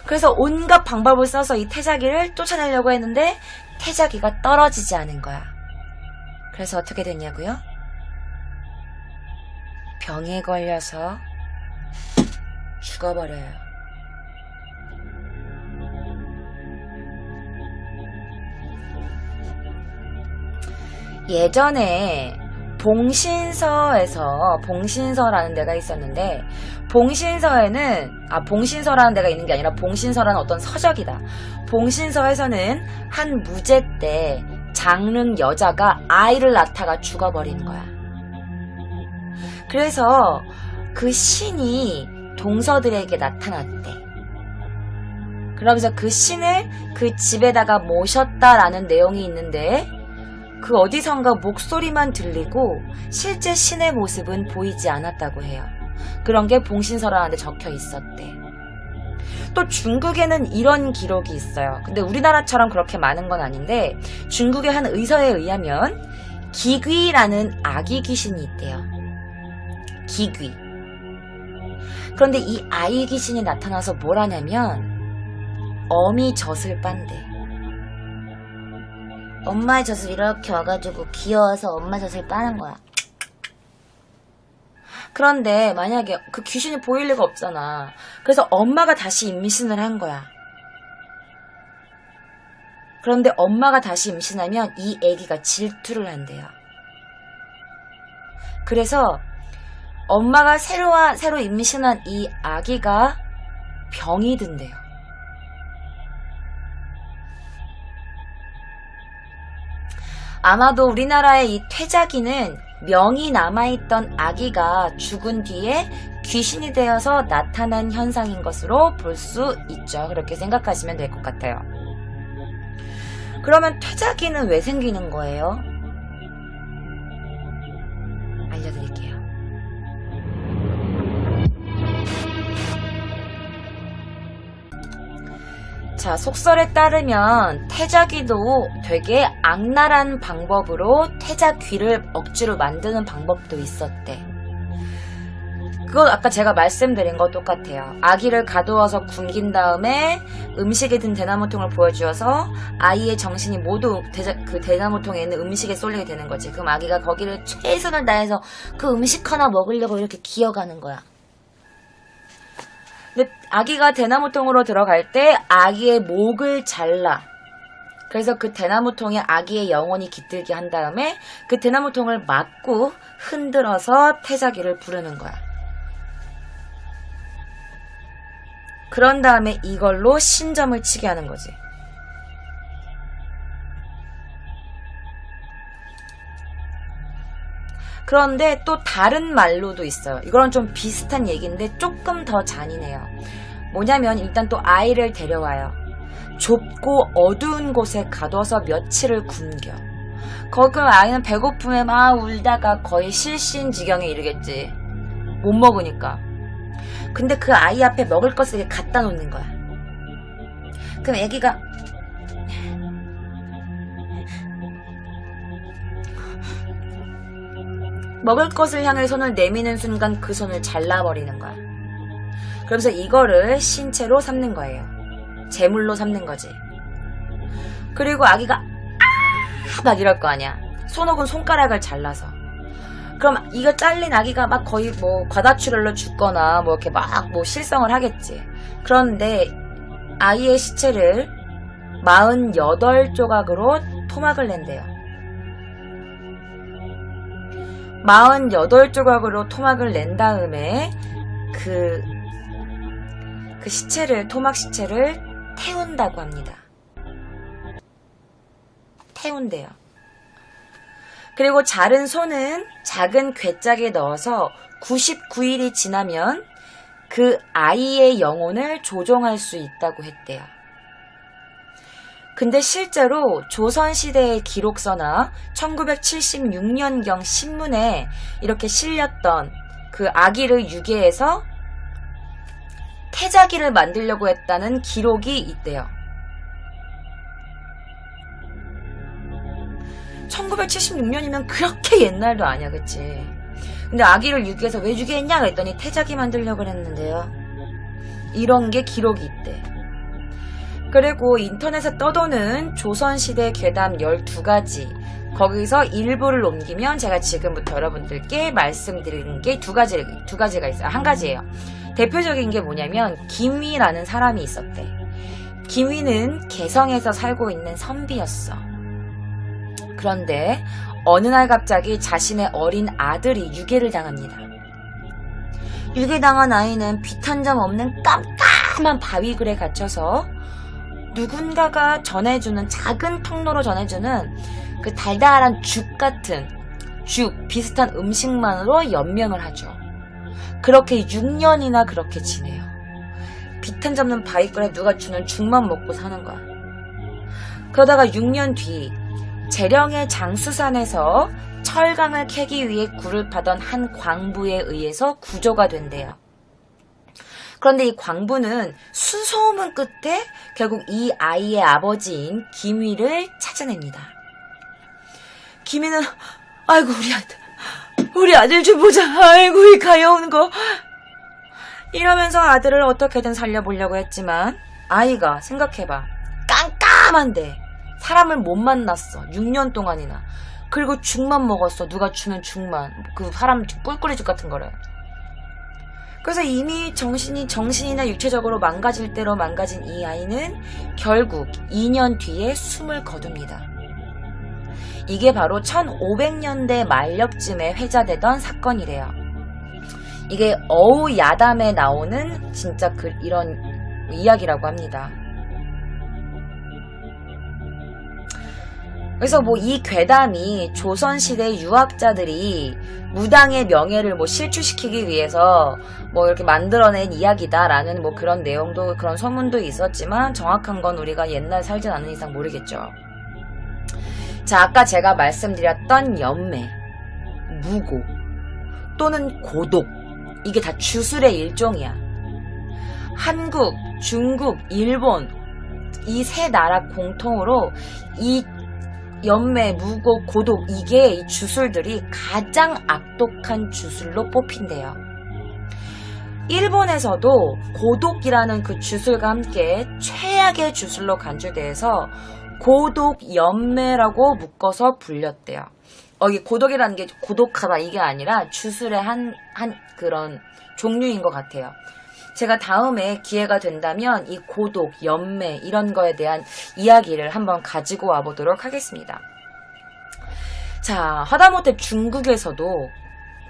그래서 온갖 방법을 써서 이 태자기를 쫓아내려고 했는데 태자기가 떨어지지 않은 거야. 그래서 어떻게 됐냐고요? 병에 걸려서 죽어버려요. 예전에 봉신서라는 데가 있었는데 봉신서라는 데가 있는 게 아니라 봉신서라는 어떤 서적이다. 봉신서에서는 한 무제 때 장릉 여자가 아이를 낳다가 죽어버린 거야. 그래서 그 신이 동서들에게 나타났대. 그러면서 그 신을 그 집에다가 모셨다라는 내용이 있는데 그 어디선가 목소리만 들리고 실제 신의 모습은 보이지 않았다고 해요. 그런 게 봉신서라는데 적혀 있었대. 또 중국에는 이런 기록이 있어요. 근데 우리나라처럼 그렇게 많은 건 아닌데 중국의 한 의서에 의하면 기귀라는 아기 귀신이 있대요. 기귀. 그런데 이 아이 귀신이 나타나서 뭘 하냐면 어미 젖을 빤대. 엄마의 젖을 이렇게 와가지고 귀여워서 엄마 젖을 빠는 거야. 그런데 만약에 그 귀신이 보일 리가 없잖아. 그래서 엄마가 다시 임신을 한 거야. 그런데 엄마가 다시 임신하면 이 아기가 질투를 한대요. 그래서 엄마가 새로 임신한 이 아기가 병이 든대요. 아마도 우리나라의 이 퇴자기는 명이 남아있던 아기가 죽은 뒤에 귀신이 되어서 나타난 현상인 것으로 볼 수 있죠. 그렇게 생각하시면 될 것 같아요. 그러면 퇴자기는 왜 생기는 거예요? 알려드릴게요. 자, 속설에 따르면 태자귀도 되게 악랄한 방법으로 태자귀를 억지로 만드는 방법도 있었대. 그건 아까 제가 말씀드린 거 똑같아요. 아기를 가두어서 굶긴 다음에 음식에 든 대나무통을 보여주어서 아이의 정신이 모두 그 대나무통에 있는 음식에 쏠리게 되는 거지. 그럼 아기가 거기를 최선을 다해서 그 음식 하나 먹으려고 이렇게 기어가는 거야. 근데 아기가 대나무통으로 들어갈 때 아기의 목을 잘라. 그래서 그 대나무통에 아기의 영혼이 깃들게 한 다음에 그 대나무통을 막고 흔들어서 태자귀를 부르는 거야. 그런 다음에 이걸로 신점을 치게 하는 거지. 그런데 또 다른 말로도 있어요. 이거랑 좀 비슷한 얘기인데 조금 더 잔인해요. 뭐냐면 일단 또 아이를 데려와요. 좁고 어두운 곳에 가둬서 며칠을 굶겨. 거기 아이는 배고픔에 막 울다가 거의 실신 지경에 이르겠지. 못 먹으니까. 근데 그 아이 앞에 먹을 것을 갖다 놓는 거야. 그럼 애기가 먹을 것을 향해 손을 내미는 순간 그 손을 잘라버리는 거야. 그러면서 이거를 신체로 삼는 거예요. 제물로 삼는 거지. 그리고 아기가 막 이럴 거 아니야. 손 혹은 손가락을 잘라서. 그럼 이거 잘린 아기가 막 거의 뭐 과다출혈로 죽거나 뭐 이렇게 막 뭐 실성을 하겠지. 그런데 아이의 시체를 48조각으로 토막을 낸대요. 48조각으로 토막을 낸 다음에 그 토막 시체를 태운다고 합니다. 태운대요. 그리고 자른 손은 작은 괴짝에 넣어서 99일이 지나면 그 아이의 영혼을 조종할 수 있다고 했대요. 근데 실제로 조선시대의 기록서나 1976년경 신문에 이렇게 실렸던 그 아기를 유괴해서 태자기를 만들려고 했다는 기록이 있대요. 1976년이면 그렇게 옛날도 아니야, 그치? 근데 아기를 유괴해서 왜 유괴했냐 그랬더니 태자기 만들려고 그랬는데요. 이런 게 기록이 있대. 그리고 인터넷에 떠도는 조선시대 괴담 12가지, 거기서 일부를 옮기면 제가 지금부터 여러분들께 말씀드리는 게 두 가지가 있어요. 한 가지예요. 대표적인 게 뭐냐면 김위라는 사람이 있었대. 김위는 개성에서 살고 있는 선비였어. 그런데 어느 날 갑자기 자신의 어린 아들이 유괴를 당합니다. 유괴당한 아이는 빛 한 점 없는 깜깜한 바위굴에 갇혀서 누군가가 전해주는, 작은 통로로 전해주는 그 달달한 죽 비슷한 음식만으로 연명을 하죠. 그렇게 6년이나 그렇게 지내요. 빛 한 점 없는 바위굴에 누가 주는 죽만 먹고 사는 거야. 그러다가 6년 뒤 재령의 장수산에서 철강을 캐기 위해 굴을 파던 한 광부에 의해서 구조가 된대요. 그런데 이 광부는 수소문 끝에 결국 이 아이의 아버지인 김위를 찾아냅니다. 김위는 아이고 우리 아들 좀 보자. 아이고 이 가여운 거. 이러면서 아들을 어떻게든 살려보려고 했지만 아이가 생각해봐. 깜깜한데 사람을 못 만났어. 6년 동안이나. 그리고 죽만 먹었어. 누가 주는 죽만. 그 사람 꿀꿀이죽 같은 거를. 그래서 이미 정신이나 육체적으로 망가질 대로 망가진 이 아이는 결국 2년 뒤에 숨을 거둡니다. 이게 바로 1500년대 말엽쯤에 회자되던 사건이래요. 이게 어우 야담에 나오는 진짜 이런 이야기라고 합니다. 그래서 이 괴담이 조선시대 유학자들이 무당의 명예를 실추시키기 위해서 이렇게 만들어낸 이야기다라는 그런 내용도, 그런 소문도 있었지만 정확한 건 우리가 옛날 살진 않은 이상 모르겠죠. 자, 아까 제가 말씀드렸던 연매, 무고 또는 고독, 이게 다 주술의 일종이야. 한국, 중국, 일본 이 세 나라 공통으로 이 연매, 무고, 고독, 이게 이 주술들이 가장 악독한 주술로 뽑힌대요. 일본에서도 고독이라는 그 주술과 함께 최악의 주술로 간주돼서 고독, 연매라고 묶어서 불렸대요. 이 고독이라는 게 고독하다 이게 아니라 주술의 한 그런 종류인 것 같아요. 제가 다음에 기회가 된다면 이 고독, 연매 이런 거에 대한 이야기를 한번 가지고 와보도록 하겠습니다. 자, 하다못해 중국에서도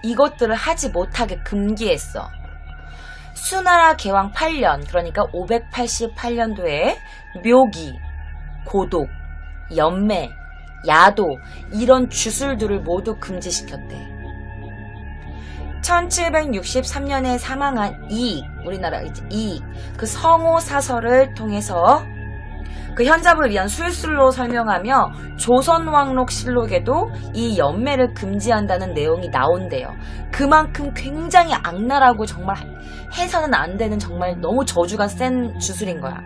이것들을 하지 못하게 금기했어. 수나라 개왕 8년, 그러니까 588년도에 묘기, 고독, 연매, 야도 이런 주술들을 모두 금지시켰대. 1763년에 사망한 이익, 우리나라 이익, 그 성호 사설을 통해서 그 현잡을 위한 술술로 설명하며 조선왕록실록에도 이 연매를 금지한다는 내용이 나온대요. 그만큼 굉장히 악랄하고 정말 해서는 안 되는 정말 너무 저주가 센 주술인 거야.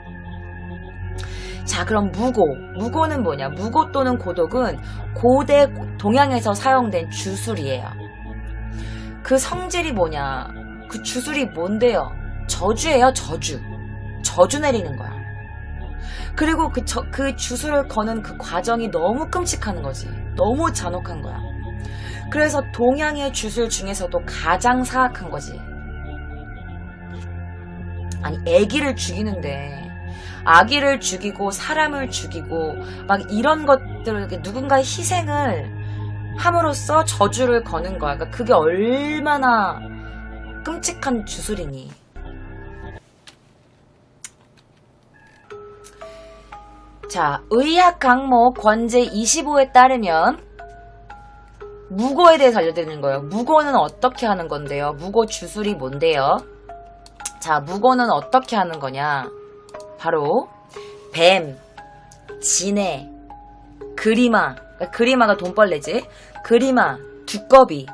자, 그럼 무고는 뭐냐? 무고 또는 고독은 고대 동양에서 사용된 주술이에요. 그 성질이 뭐냐? 그 주술이 뭔데요? 저주예요, 저주. 저주 내리는 거야. 그리고 그 주술을 거는 그 과정이 너무 끔찍한 거지. 너무 잔혹한 거야. 그래서 동양의 주술 중에서도 가장 사악한 거지. 아니, 애기를 죽이는데 아기를 죽이고 사람을 죽이고 막 이런 것들을 누군가의 희생을 함으로써 저주를 거는 거야. 그러니까 그게 얼마나 끔찍한 주술이니. 자, 의학 강목 권제 25에 따르면 무고에 대해서 알려드리는 거예요. 무고는 어떻게 하는 건데요? 무고 주술이 뭔데요? 자, 무고는 어떻게 하는 거냐? 바로 뱀, 진해, 그리마, 그러니까 그리마가 돈벌레지. 그리마, 두꺼비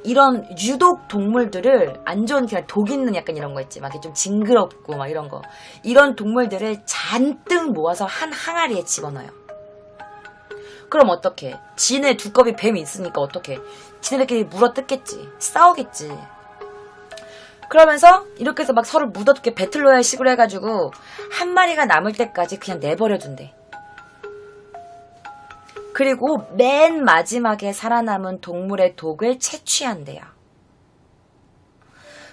이런 유독 동물들을 안 좋은 그냥 독 있는 약간 이런 거 있지. 막 좀 징그럽고 막 이런 거. 이런 동물들을 잔뜩 모아서 한 항아리에 집어넣어요. 그럼 어떡해? 진해, 두꺼비, 뱀이 있으니까 어떡해? 지네들끼리 물어뜯겠지. 싸우겠지. 그러면서 이렇게 해서 막 서로 묻어두게 배틀로얄 식으로 해가지고 한 마리가 남을 때까지 그냥 내버려둔대. 그리고 맨 마지막에 살아남은 동물의 독을 채취한대요.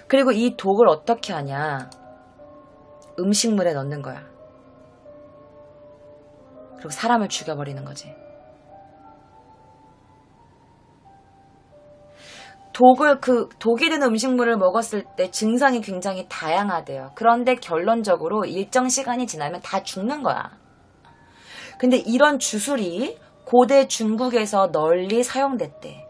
그리고 이 독을 어떻게 하냐? 음식물에 넣는 거야. 그리고 사람을 죽여버리는 거지. 독이 든 음식물을 먹었을 때 증상이 굉장히 다양하대요. 그런데 결론적으로 일정 시간이 지나면 다 죽는 거야. 근데 이런 주술이 고대 중국에서 널리 사용됐대.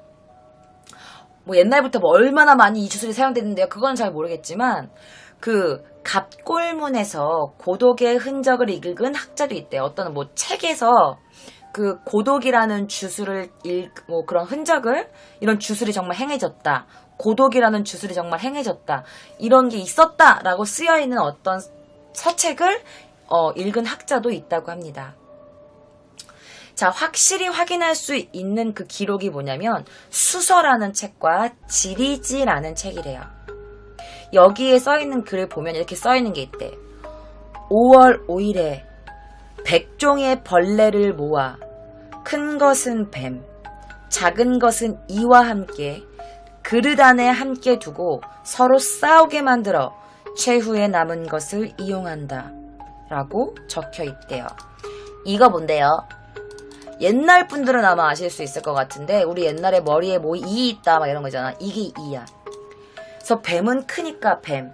옛날부터 얼마나 많이 이 주술이 사용됐는데요. 그건 잘 모르겠지만 그 갑골문에서 고독의 흔적을 읽은 학자도 있대요. 어떤 책에서 그 고독이라는 주술을 그런 흔적을, 이런 주술이 정말 행해졌다, 고독이라는 주술이 정말 행해졌다, 이런 게 있었다라고 쓰여있는 어떤 서책을 읽은 학자도 있다고 합니다. 자, 확실히 확인할 수 있는 그 기록이 뭐냐면 수서라는 책과 지리지라는 책이래요. 여기에 써있는 글을 보면 이렇게 써있는 게 있대. 5월 5일에 100종의 벌레를 모아 큰 것은 뱀, 작은 것은 이와 함께 그릇 안에 함께 두고 서로 싸우게 만들어 최후에 남은 것을 이용한다 라고 적혀 있대요. 이거 뭔데요? 옛날 분들은 아마 아실 수 있을 것 같은데, 우리 옛날에 머리에 뭐 이 있다 막 이런 거 있잖아. 이게 이야. 그래서 뱀은 크니까 뱀,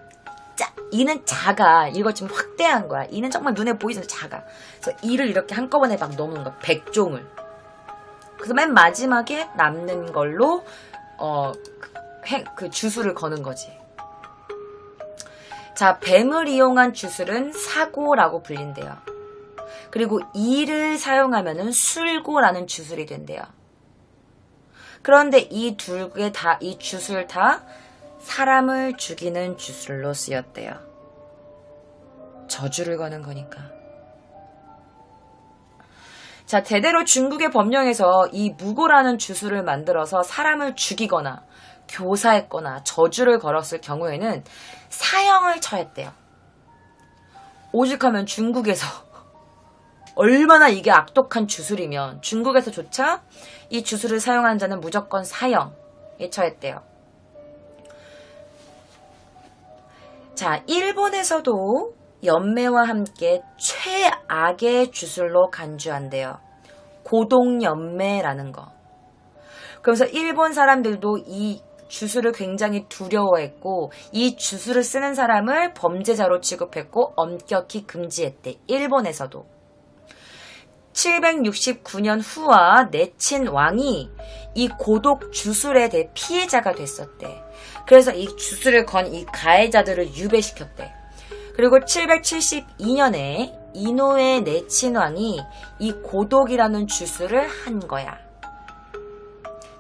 이는 작아. 이거 지금 확대한 거야. 이는 정말 눈에 보이지만 작아. 그래서 이를 이렇게 한꺼번에 막 넣는 거야. 100종을. 그래서 맨 마지막에 남는 걸로 그 주술을 거는 거지. 자, 뱀을 이용한 주술은 사고라고 불린대요. 그리고 이를 사용하면은 술고라는 주술이 된대요. 그런데 이 주술 다 사람을 죽이는 주술로 쓰였대요. 저주를 거는 거니까. 자, 대대로 중국의 법령에서 이 무고라는 주술을 만들어서 사람을 죽이거나 교사했거나 저주를 걸었을 경우에는 사형을 처했대요. 오죽하면 중국에서 얼마나 이게 악독한 주술이면 중국에서조차 이 주술을 사용한 자는 무조건 사형에 처했대요. 자, 일본에서도 연매와 함께 최악의 주술로 간주한대요. 고독연매라는 거. 그러면서 일본 사람들도 이 주술을 굉장히 두려워했고, 이 주술을 쓰는 사람을 범죄자로 취급했고 엄격히 금지했대. 일본에서도. 769년 후와 내친 왕이 이 고독 주술에 대해 피해자가 됐었대. 그래서 이 주술을 건 이 가해자들을 유배시켰대. 그리고 772년에 이노에 내친 왕이 이 고독이라는 주술을 한 거야.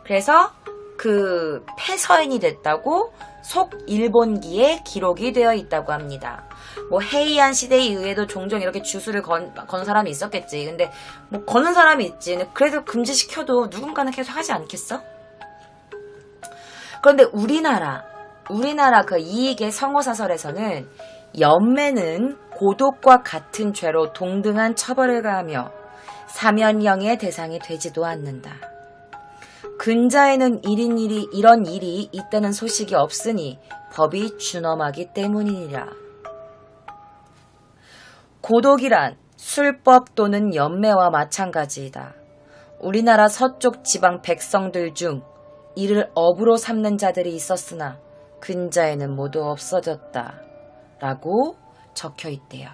그래서 그 폐서인이 됐다고 속일본기에 기록이 되어 있다고 합니다. 뭐 헤이안 시대에 의해도 종종 이렇게 주술을 건 사람이 있었겠지. 근데 뭐 거는 사람이 있지. 근데 그래도 금지시켜도 누군가는 계속 하지 않겠어? 그런데 우리나라 그 이익의 성호사설에서는 연매는 고독과 같은 죄로 동등한 처벌을 가하며 사면령의 대상이 되지도 않는다. 근자에는 이런 일이 있다는 소식이 없으니 법이 준엄하기 때문이니라. 고독이란 술법 또는 연매와 마찬가지이다. 우리나라 서쪽 지방 백성들 중 이를 업으로 삼는 자들이 있었으나 근자에는 모두 없어졌다 라고 적혀 있대요.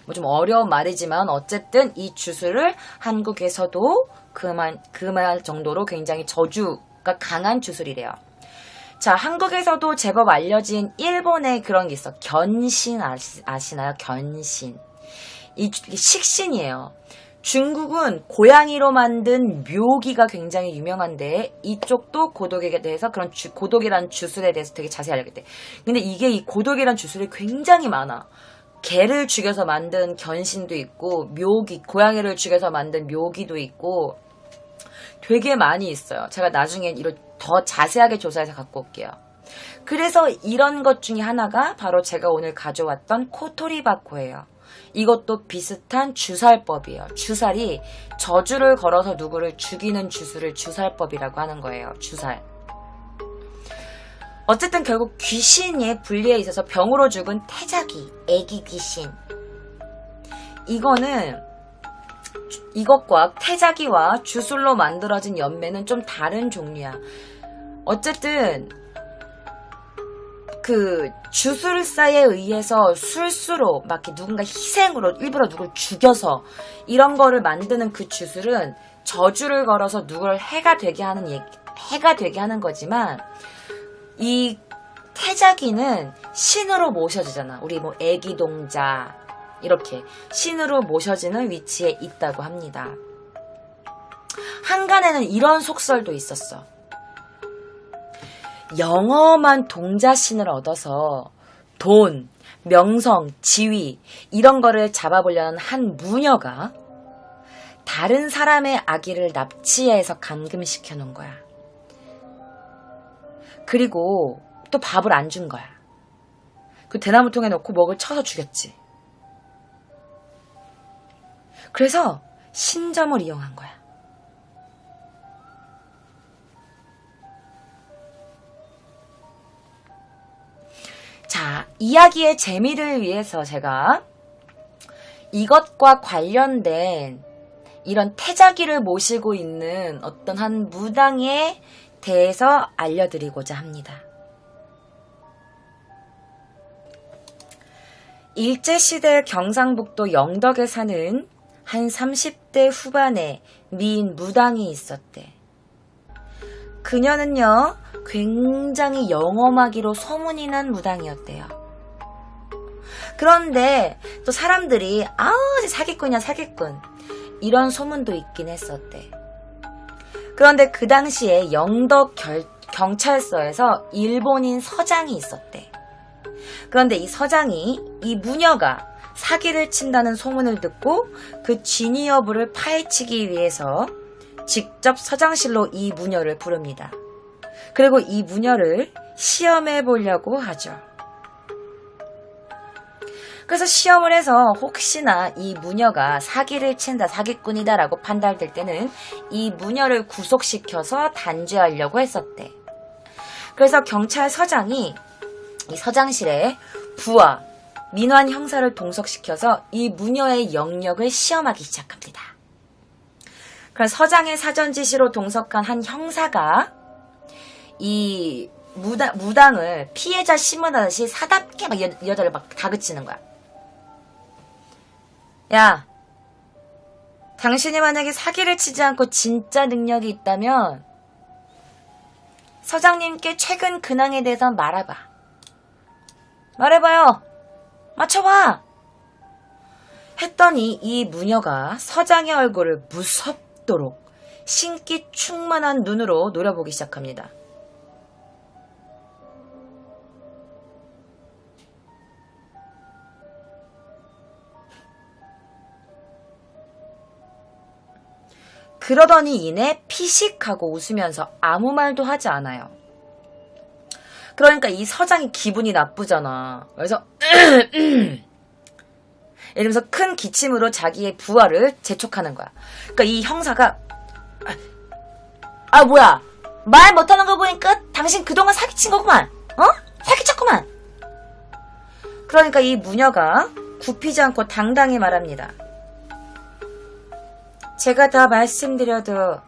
뭐 좀 어려운 말이지만 어쨌든 이 주술을 한국에서도 그 말 정도로 굉장히 저주가 강한 주술이래요. 자, 한국에서도 제법 알려진 일본의 그런 게 있어. 견신 아시나요? 견신. 이게 식신이에요. 중국은 고양이로 만든 묘기가 굉장히 유명한데 이쪽도 고독에 대해서 그런 고독이라는 주술에 대해서 되게 자세히 알려겠대. 근데 이게 이 고독이라는 주술이 굉장히 많아. 개를 죽여서 만든 견신도 있고 고양이를 죽여서 만든 묘기도 있고 되게 많이 있어요. 제가 나중에 더 자세하게 조사해서 갖고 올게요. 그래서 이런 것 중에 하나가 바로 제가 오늘 가져왔던 코토리바코예요. 이것도 비슷한 주살법이에요. 주살이 저주를 걸어서 누구를 죽이는 주술을 주살법이라고 하는 거예요. 주살. 어쨌든 결국 귀신의 분리에 있어서 병으로 죽은 태자기, 애기 귀신. 이것과 태자기와 주술로 만들어진 연매는 좀 다른 종류야. 어쨌든 그 주술사에 의해서 술수로 막 이렇게 누군가 희생으로 일부러 누굴 죽여서 이런 거를 만드는 그 주술은 저주를 걸어서 누구를 해가 되게 하는 거지만, 이 태자기는 신으로 모셔지잖아. 우리 뭐 애기동자 이렇게 신으로 모셔지는 위치에 있다고 합니다. 한간에는 이런 속설도 있었어. 영험한 동자신을 얻어서 돈, 명성, 지위 이런 거를 잡아보려는 한 무녀가 다른 사람의 아기를 납치해서 감금시켜 놓은 거야. 그리고 또 밥을 안 준 거야. 그 대나무통에 넣고 먹을 쳐서 죽였지. 그래서 신점을 이용한 거야. 자, 이야기의 재미를 위해서 제가 이것과 관련된 이런 태자기를 모시고 있는 어떤 한 무당에 대해서 알려드리고자 합니다. 일제시대 경상북도 영덕에 사는 한 30대 후반의 미인 무당이 있었대. 그녀는요, 굉장히 영험하기로 소문이 난 무당이었대요. 그런데 또 사람들이 사기꾼이야 사기꾼 이런 소문도 있긴 했었대. 그런데 그 당시에 영덕 경찰서에서 일본인 서장이 있었대. 그런데 이 서장이 이 무녀가 사기를 친다는 소문을 듣고 그 진위 여부를 파헤치기 위해서 직접 서장실로 이 무녀를 부릅니다. 그리고 이 무녀를 시험해 보려고 하죠. 그래서 시험을 해서 혹시나 이 무녀가 사기를 친다, 사기꾼이다 라고 판단될 때는 이 무녀를 구속시켜서 단죄하려고 했었대. 그래서 경찰서장이 이 서장실에 부하, 민환 형사를 동석시켜서 이 무녀의 영역을 시험하기 시작합니다. 그래서 서장의 사전 지시로 동석한 한 형사가 이 무당을 피해자 심문하듯이 사답게 막 여자를 막 다그치는 거야. 야, 당신이 만약에 사기를 치지 않고 진짜 능력이 있다면 서장님께 최근 근황에 대해서 말해봐. 말해봐요. 맞춰봐. 했더니 이 무녀가 서장의 얼굴을 무섭도록 신기 충만한 눈으로 노려보기 시작합니다. 그러더니 이내 피식하고 웃으면서 아무 말도 하지 않아요. 그러니까 이 서장이 기분이 나쁘잖아. 그래서 이러면서 큰 기침으로 자기의 부하를 재촉하는 거야. 그러니까 이 형사가 뭐야, 말 못하는 거 보니까 당신 그동안 사기친 거구만. 사기쳤구만. 그러니까 이 무녀가 굽히지 않고 당당히 말합니다. 제가 다 말씀드려도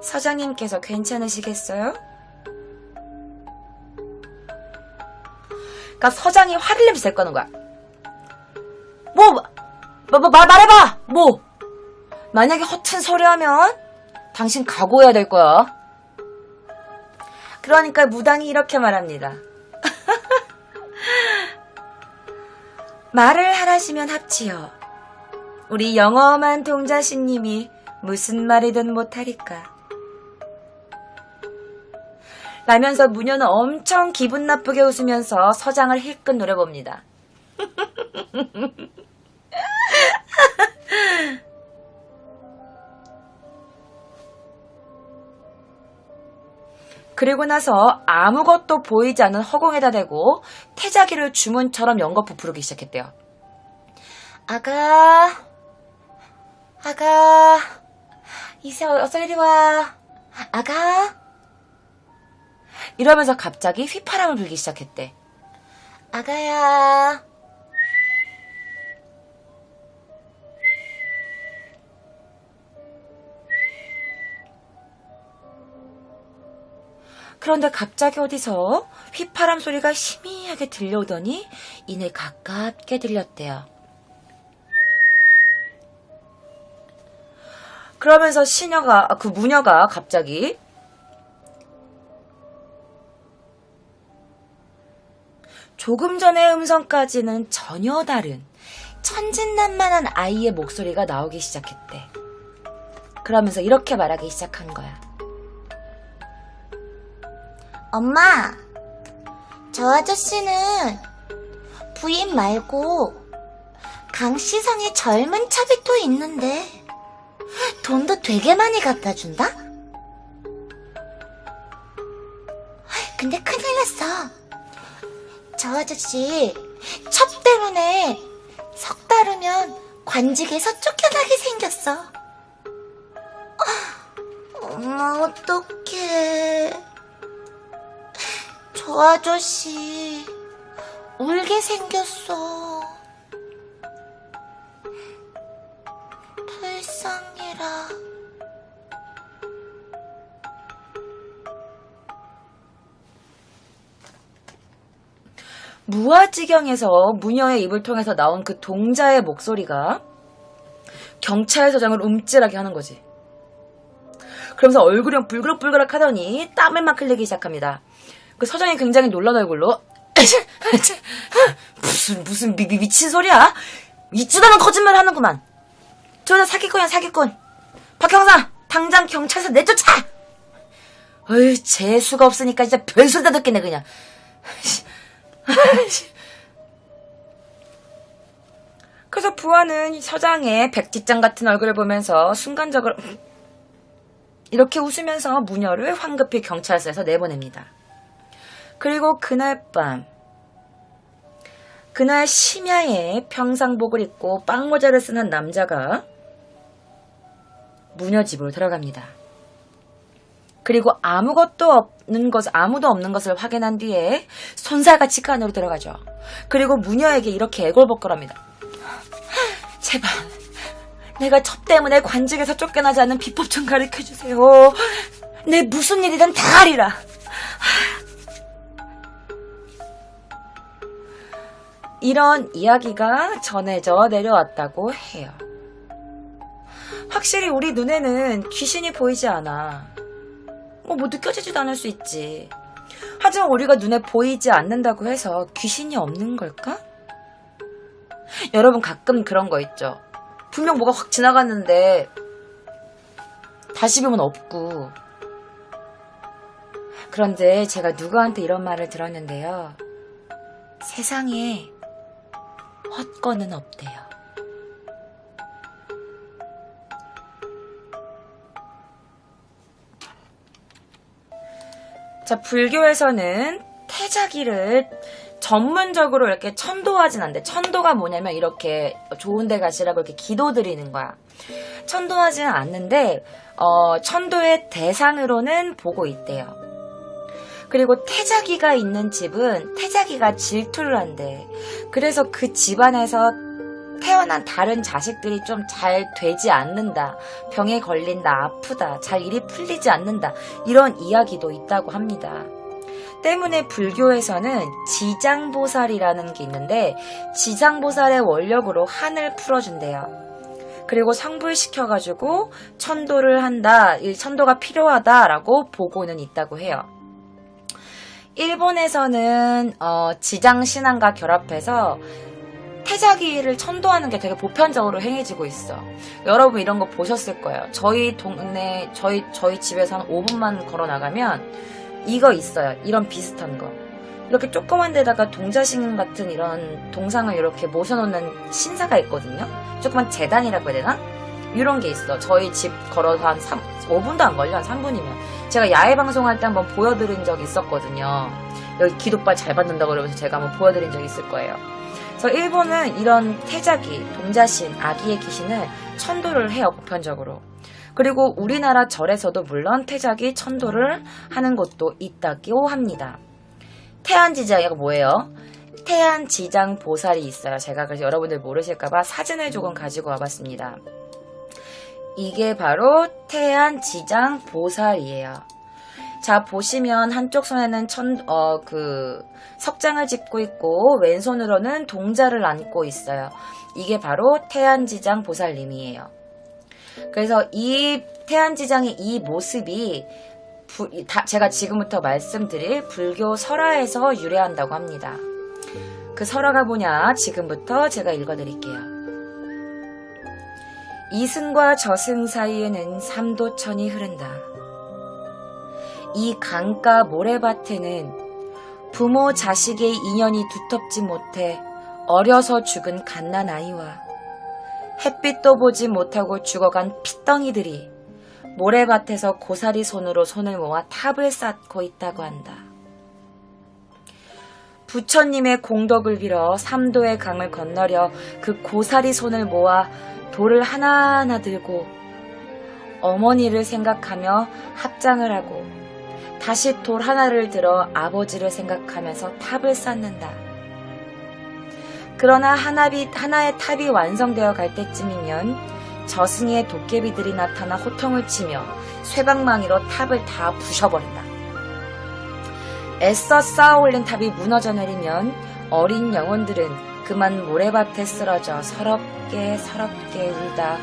서장님께서 괜찮으시겠어요? 그러니까 서장이 화를 내면서 데리고 가는 거야. 말해봐! 만약에 허튼 소리 하면 당신 각오해야 될 거야. 그러니까 무당이 이렇게 말합니다. 말을 하라시면 합지요. 우리 영험한 동자신님이 무슨 말이든 못하리까. 라면서 무녀는 엄청 기분 나쁘게 웃으면서 서장을 힐끗 노려봅니다. 그리고 나서 아무것도 보이지 않는 허공에다 대고 태자기를 주문처럼 연거푸 부르기 시작했대요. 아가, 이제 어서 이리 와. 아가. 이러면서 갑자기 휘파람을 불기 시작했대. 아가야. 그런데 갑자기 어디서 휘파람 소리가 희미하게 들려오더니 이내 가깝게 들렸대요. 그러면서 무녀가 갑자기 조금 전의 음성까지는 전혀 다른 천진난만한 아이의 목소리가 나오기 시작했대. 그러면서 이렇게 말하기 시작한 거야. 엄마, 저 아저씨는 부인 말고 강시성의 젊은 첩이 또 있는데 돈도 되게 많이 갖다 준다? 근데 큰일 났어. 저 아저씨 첩 때문에 석 달 후면 관직에서 쫓겨나게 생겼어. 엄마 어떡해. 저 아저씨 울게 생겼어. 불쌍해라. 무아지경에서 무녀의 입을 통해서 나온 그 동자의 목소리가 경찰서장을 움찔하게 하는 거지. 그러면서 얼굴이 불그럭불그럭 하더니 땀을 막 흘리기 시작합니다. 그 서장이 굉장히 놀란 얼굴로 무슨 미친 소리야? 있지도 않은 거짓말 하는구만. 저 여자 사기꾼이야, 사기꾼. 박 형사, 당장 경찰서 내쫓아. 어휴, 재수가 없으니까 진짜 별소리 다 듣겠네 그냥. 그래서 부하는 서장의 백지장 같은 얼굴을 보면서 순간적으로 이렇게 웃으면서 무녀를 황급히 경찰서에서 내보냅니다. 그리고 그날 밤, 그날 심야에 평상복을 입고 빵모자를 쓴 한 남자가 무녀 집으로 들어갑니다. 그리고 아무도 없는 것을 확인한 뒤에 손살같이 그 안으로 들어가죠. 그리고 무녀에게 이렇게 애걸복걸합니다. 제발 내가 첩 때문에 관직에서 쫓겨나지 않는 비법 좀 가르쳐주세요. 내 무슨 일이든 다 하리라. 이런 이야기가 전해져 내려왔다고 해요. 확실히 우리 눈에는 귀신이 보이지 않아. 뭐 느껴지지도 않을 수 있지. 하지만 우리가 눈에 보이지 않는다고 해서 귀신이 없는 걸까? 여러분 가끔 그런 거 있죠. 분명 뭐가 확 지나갔는데 다시 보면 없고. 그런데 제가 누구한테 이런 말을 들었는데요. 세상에 헛거는 없대요. 자, 불교에서는 태자기를 전문적으로 이렇게 천도하진 않는데, 천도가 뭐냐면 이렇게 좋은 데 가시라고 이렇게 기도 드리는 거야. 천도하지는 않는데 천도의 대상으로는 보고 있대요. 그리고 태자기가 있는 집은 태자기가 질투를 한대. 그래서 그 집안에서 태어난 다른 자식들이 좀 잘 되지 않는다. 병에 걸린다. 아프다. 잘 일이 풀리지 않는다. 이런 이야기도 있다고 합니다. 때문에 불교에서는 지장보살이라는 게 있는데 지장보살의 원력으로 한을 풀어준대요. 그리고 성불시켜가지고 천도를 한다. 이 천도가 필요하다라고 보고는 있다고 해요. 일본에서는 지장신앙과 결합해서 태자기를 천도하는 게 되게 보편적으로 행해지고 있어. 여러분 이런 거 보셨을 거예요. 저희 동네, 저희 집에서 한 5분만 걸어 나가면 이거 있어요. 이런 비슷한 거. 이렇게 조그만 데다가 동자신 같은 이런 동상을 이렇게 모셔놓는 신사가 있거든요. 조그만 재단이라고 해야 되나? 이런 게 있어. 저희 집 걸어서 한 5분도 안 걸려. 한 3분이면. 제가 야외 방송할 때 한번 보여드린 적이 있었거든요. 여기 기도빨 잘 받는다고 그러면서 제가 한번 보여드린 적이 있을 거예요. 그래서 일본은 이런 태자기, 동자신, 아기의 귀신을 천도를 해요. 보편적으로. 그리고 우리나라 절에서도 물론 태자기 천도를 하는 곳도 있다고 합니다. 태안지장이 뭐예요? 태안지장 보살이 있어요. 제가 그래서 여러분들 모르실까봐 사진을 조금 가지고 와봤습니다. 이게 바로 태안지장 보살이에요. 자, 보시면 한쪽 손에는 석장을 짚고 있고 왼손으로는 동자를 안고 있어요. 이게 바로 태안지장 보살님이에요. 그래서 이 태안지장의 이 모습이 제가 지금부터 말씀드릴 불교 설화에서 유래한다고 합니다. 그 설화가 뭐냐 지금부터 제가 읽어드릴게요. 이승과 저승 사이에는 삼도천이 흐른다. 이 강가 모래밭에는 부모 자식의 인연이 두텁지 못해 어려서 죽은 갓난아이와 햇빛도 보지 못하고 죽어간 핏덩이들이 모래밭에서 고사리 손으로 손을 모아 탑을 쌓고 있다고 한다. 부처님의 공덕을 빌어 삼도의 강을 건너려 그 고사리 손을 모아 돌을 하나하나 들고 어머니를 생각하며 합장을 하고 다시 돌 하나를 들어 아버지를 생각하면서 탑을 쌓는다. 그러나 하나의 탑이 완성되어 갈 때쯤이면 저승의 도깨비들이 나타나 호통을 치며 쇠방망이로 탑을 다 부셔버린다. 애써 쌓아올린 탑이 무너져 내리면 어린 영혼들은 그만 모래밭에 쓰러져 서럽게 울다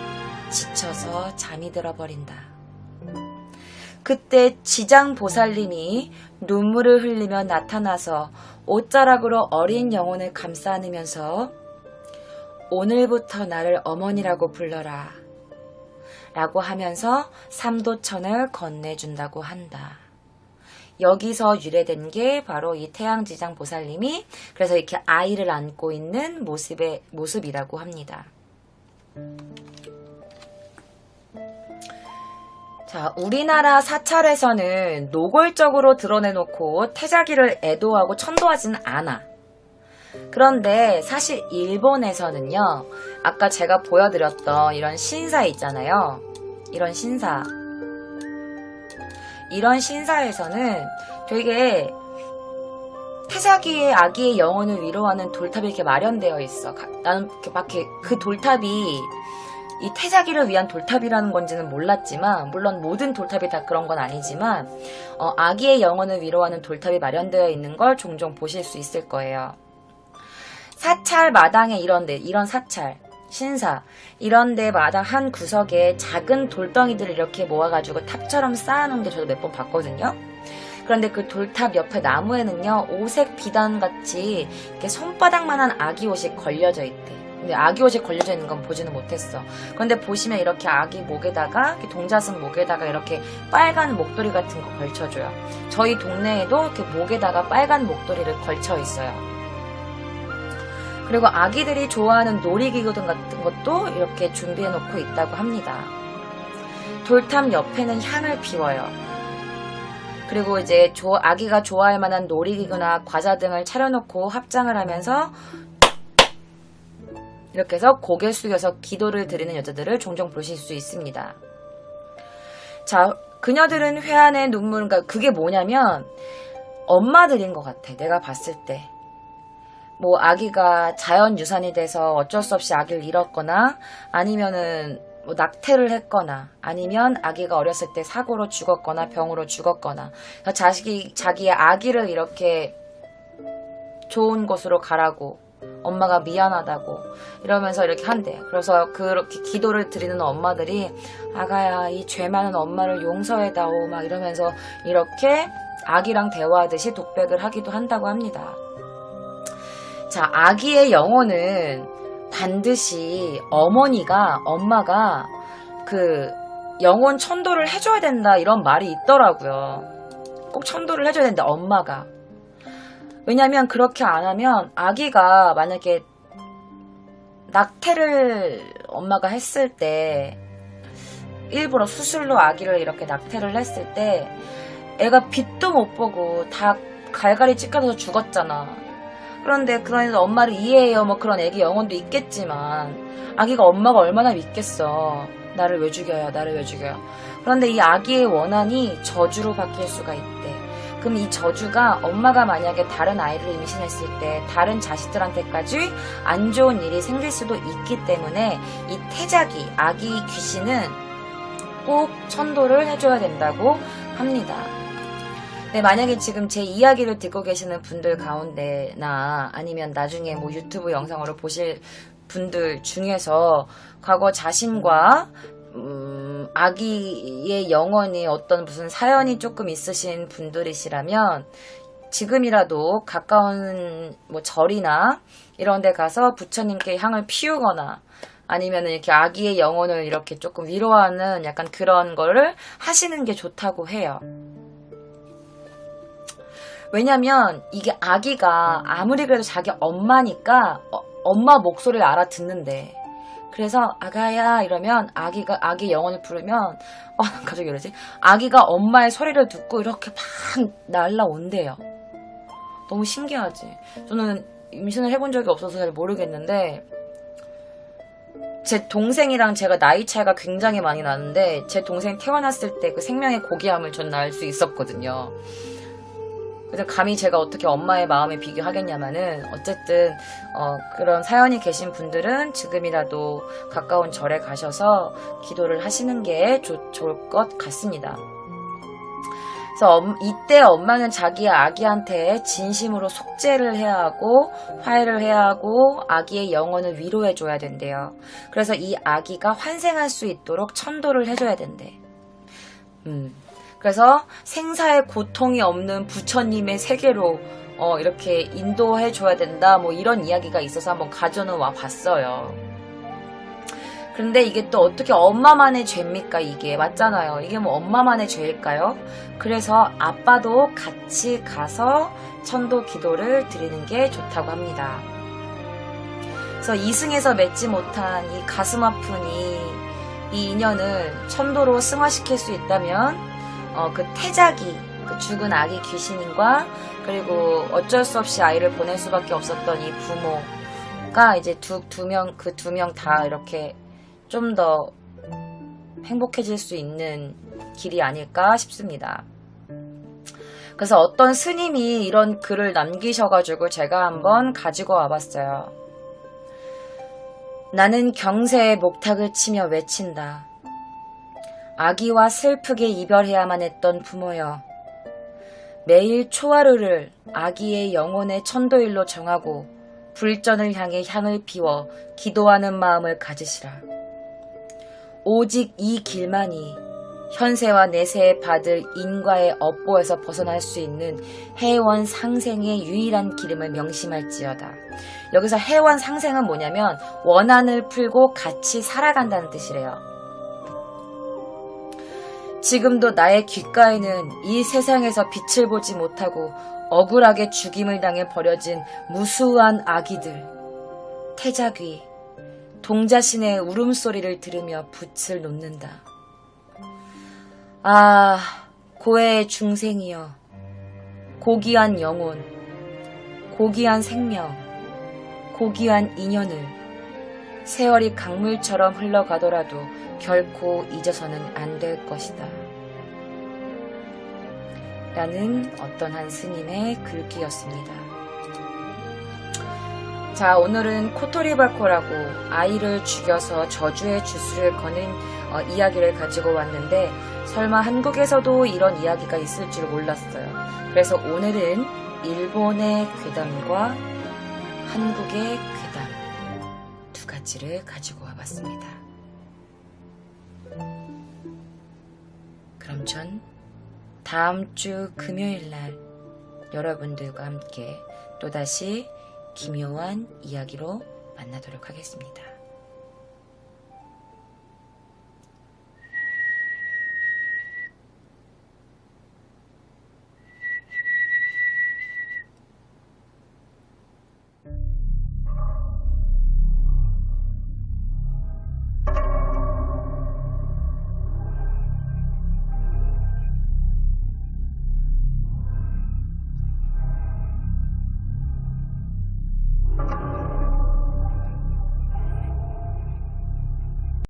지쳐서 잠이 들어버린다. 그때 지장보살님이 눈물을 흘리며 나타나서 옷자락으로 어린 영혼을 감싸 안으면서 오늘부터 나를 어머니라고 불러라 라고 하면서 삼도천을 건네준다고 한다. 여기서 유래된 게 바로 이 태양지장보살님이 그래서 이렇게 아이를 안고 있는 모습이라고 합니다. 자, 우리나라 사찰에서는 노골적으로 드러내놓고 태자기를 애도하고 천도하지는 않아. 그런데 사실 일본에서는요, 아까 제가 보여드렸던 이런 신사 있잖아요. 이런 신사에서는 되게 태자기의 아기의 영혼을 위로하는 돌탑이 이렇게 마련되어 있어. 나는 그 돌탑이 이 태자기를 위한 돌탑이라는 건지는 몰랐지만, 물론 모든 돌탑이 다 그런 건 아니지만, 아기의 영혼을 위로하는 돌탑이 마련되어 있는 걸 종종 보실 수 있을 거예요. 사찰 마당에 이런 사찰, 신사, 이런데 마당 한 구석에 작은 돌덩이들을 이렇게 모아가지고 탑처럼 쌓아놓은 게 저도 몇 번 봤거든요. 그런데 그 돌탑 옆에 나무에는요, 오색 비단같이 이렇게 손바닥만한 아기 옷이 걸려져 있대. 근데 아기 옷이 걸려져 있는 건 보지는 못했어. 그런데 보시면 이렇게 아기 목에다가, 이렇게 동자승 목에다가 이렇게 빨간 목도리 같은 거 걸쳐줘요. 저희 동네에도 이렇게 목에다가 빨간 목도리를 걸쳐 있어요. 그리고 아기들이 좋아하는 놀이기구 같은 것도 이렇게 준비해 놓고 있다고 합니다. 돌탑 옆에는 향을 피워요. 그리고 이제 아기가 좋아할 만한 놀이기구나 과자 등을 차려놓고 합장을 하면서 이렇게 해서 고개 숙여서 기도를 드리는 여자들을 종종 보실 수 있습니다. 자, 그녀들은 회한의 눈물, 그러니까 그게 뭐냐면 엄마들인 것 같아. 내가 봤을 때. 뭐 아기가 자연유산이 돼서 어쩔 수 없이 아기를 잃었거나 아니면은 뭐 낙태를 했거나 아니면 아기가 어렸을 때 사고로 죽었거나 병으로 죽었거나 자기의 아기를 이렇게 좋은 곳으로 가라고 엄마가 미안하다고 이러면서 이렇게 한대요. 그래서 그렇게 기도를 드리는 엄마들이 아가야 이 죄 많은 엄마를 용서해다오 막 이러면서 이렇게 아기랑 대화하듯이 독백을 하기도 한다고 합니다. 자, 아기의 영혼은 반드시 엄마가 그 영혼 천도를 해줘야 된다 이런 말이 있더라고요. 꼭 천도를 해줘야 된다, 엄마가. 왜냐면 그렇게 안 하면 아기가 만약에 낙태를 엄마가 했을 때 일부러 수술로 아기를 이렇게 낙태를 했을 때 애가 빛도 못 보고 다 갈갈이 찢겨져서 죽었잖아. 그런데 그러면서 엄마를 이해해요 뭐 그런 애기 영혼도 있겠지만 아기가 엄마가 얼마나 믿겠어. 나를 왜 죽여요. 그런데 이 아기의 원한이 저주로 바뀔 수가 있대. 그럼 이 저주가 엄마가 만약에 다른 아이를 임신했을 때 다른 자식들한테까지 안 좋은 일이 생길 수도 있기 때문에 이 태자기, 아기 귀신은 꼭 천도를 해줘야 된다고 합니다. 네, 만약에 지금 제 이야기를 듣고 계시는 분들 가운데나 아니면 나중에 뭐 유튜브 영상으로 보실 분들 중에서 과거 자신과 아기의 영혼이 어떤 무슨 사연이 조금 있으신 분들이시라면 지금이라도 가까운 뭐 절이나 이런 데 가서 부처님께 향을 피우거나 아니면 이렇게 아기의 영혼을 이렇게 조금 위로하는 약간 그런 거를 하시는 게 좋다고 해요. 왜냐면 이게 아기가 아무리 그래도 자기 엄마니까 엄마 목소리를 알아듣는데, 그래서 아가야 이러면 아기 영혼을 부르면 갑자기 이러지? 아기가 엄마의 소리를 듣고 이렇게 막 날라온대요. 너무 신기하지? 저는 임신을 해본 적이 없어서 잘 모르겠는데, 제 동생이랑 제가 나이 차이가 굉장히 많이 나는데, 제 동생 태어났을 때 그 생명의 고귀함을 전 알 수 있었거든요. 그래서 감히 제가 어떻게 엄마의 마음에 비교하겠냐마는, 어쨌든 그런 사연이 계신 분들은 지금이라도 가까운 절에 가셔서 기도를 하시는 게 좋을 것 같습니다. 그래서 이때 엄마는 자기 아기한테 진심으로 속죄를 해야 하고 화해를 해야 하고 아기의 영혼을 위로해 줘야 된대요. 그래서 이 아기가 환생할 수 있도록 천도를 해줘야 된대. 그래서 생사의 고통이 없는 부처님의 세계로 이렇게 인도해 줘야 된다, 뭐 이런 이야기가 있어서 한번 가져는 와 봤어요. 근데 이게 또 어떻게 엄마만의 죄입니까? 이게 맞잖아요. 이게 뭐 엄마만의 죄일까요? 그래서 아빠도 같이 가서 천도 기도를 드리는 게 좋다고 합니다. 그래서 이승에서 맺지 못한 이 가슴 아픈 이 인연을 천도로 승화시킬 수 있다면, 그 태자기, 그 죽은 아기 귀신과 그리고 어쩔 수 없이 아이를 보낼 수밖에 없었던 이 부모가 이제 그 두 명 다 이렇게 좀 더 행복해질 수 있는 길이 아닐까 싶습니다. 그래서 어떤 스님이 이런 글을 남기셔가지고 제가 한번 가지고 와봤어요. 나는 경세에 목탁을 치며 외친다. 아기와 슬프게 이별해야만 했던 부모여. 매일 초하루를 아기의 영혼의 천도일로 정하고 불전을 향해 향을 피워 기도하는 마음을 가지시라. 오직 이 길만이 현세와 내세에 받을 인과의 업보에서 벗어날 수 있는 해원 상생의 유일한 길임을 명심할지어다. 여기서 해원 상생은 뭐냐면 원한을 풀고 같이 살아간다는 뜻이래요. 지금도 나의 귓가에는 이 세상에서 빛을 보지 못하고 억울하게 죽임을 당해 버려진 무수한 아기들, 태자귀, 동자신의 울음소리를 들으며 붓을 놓는다. 아, 고해의 중생이여, 고귀한 영혼, 고귀한 생명, 고귀한 인연을 세월이 강물처럼 흘러가더라도 결코 잊어서는 안 될 것이다. 라는 어떤 한 스님의 글귀였습니다. 자, 오늘은 코토리바코라고 아이를 죽여서 저주의 주술을 거는 이야기를 가지고 왔는데, 설마 한국에서도 이런 이야기가 있을 줄 몰랐어요. 그래서 오늘은 일본의 괴담과 한국의 괴담 두 가지를 가지고 와봤습니다. 그럼 전 다음 주 금요일날 여러분들과 함께 또다시 기묘한 이야기로 만나도록 하겠습니다.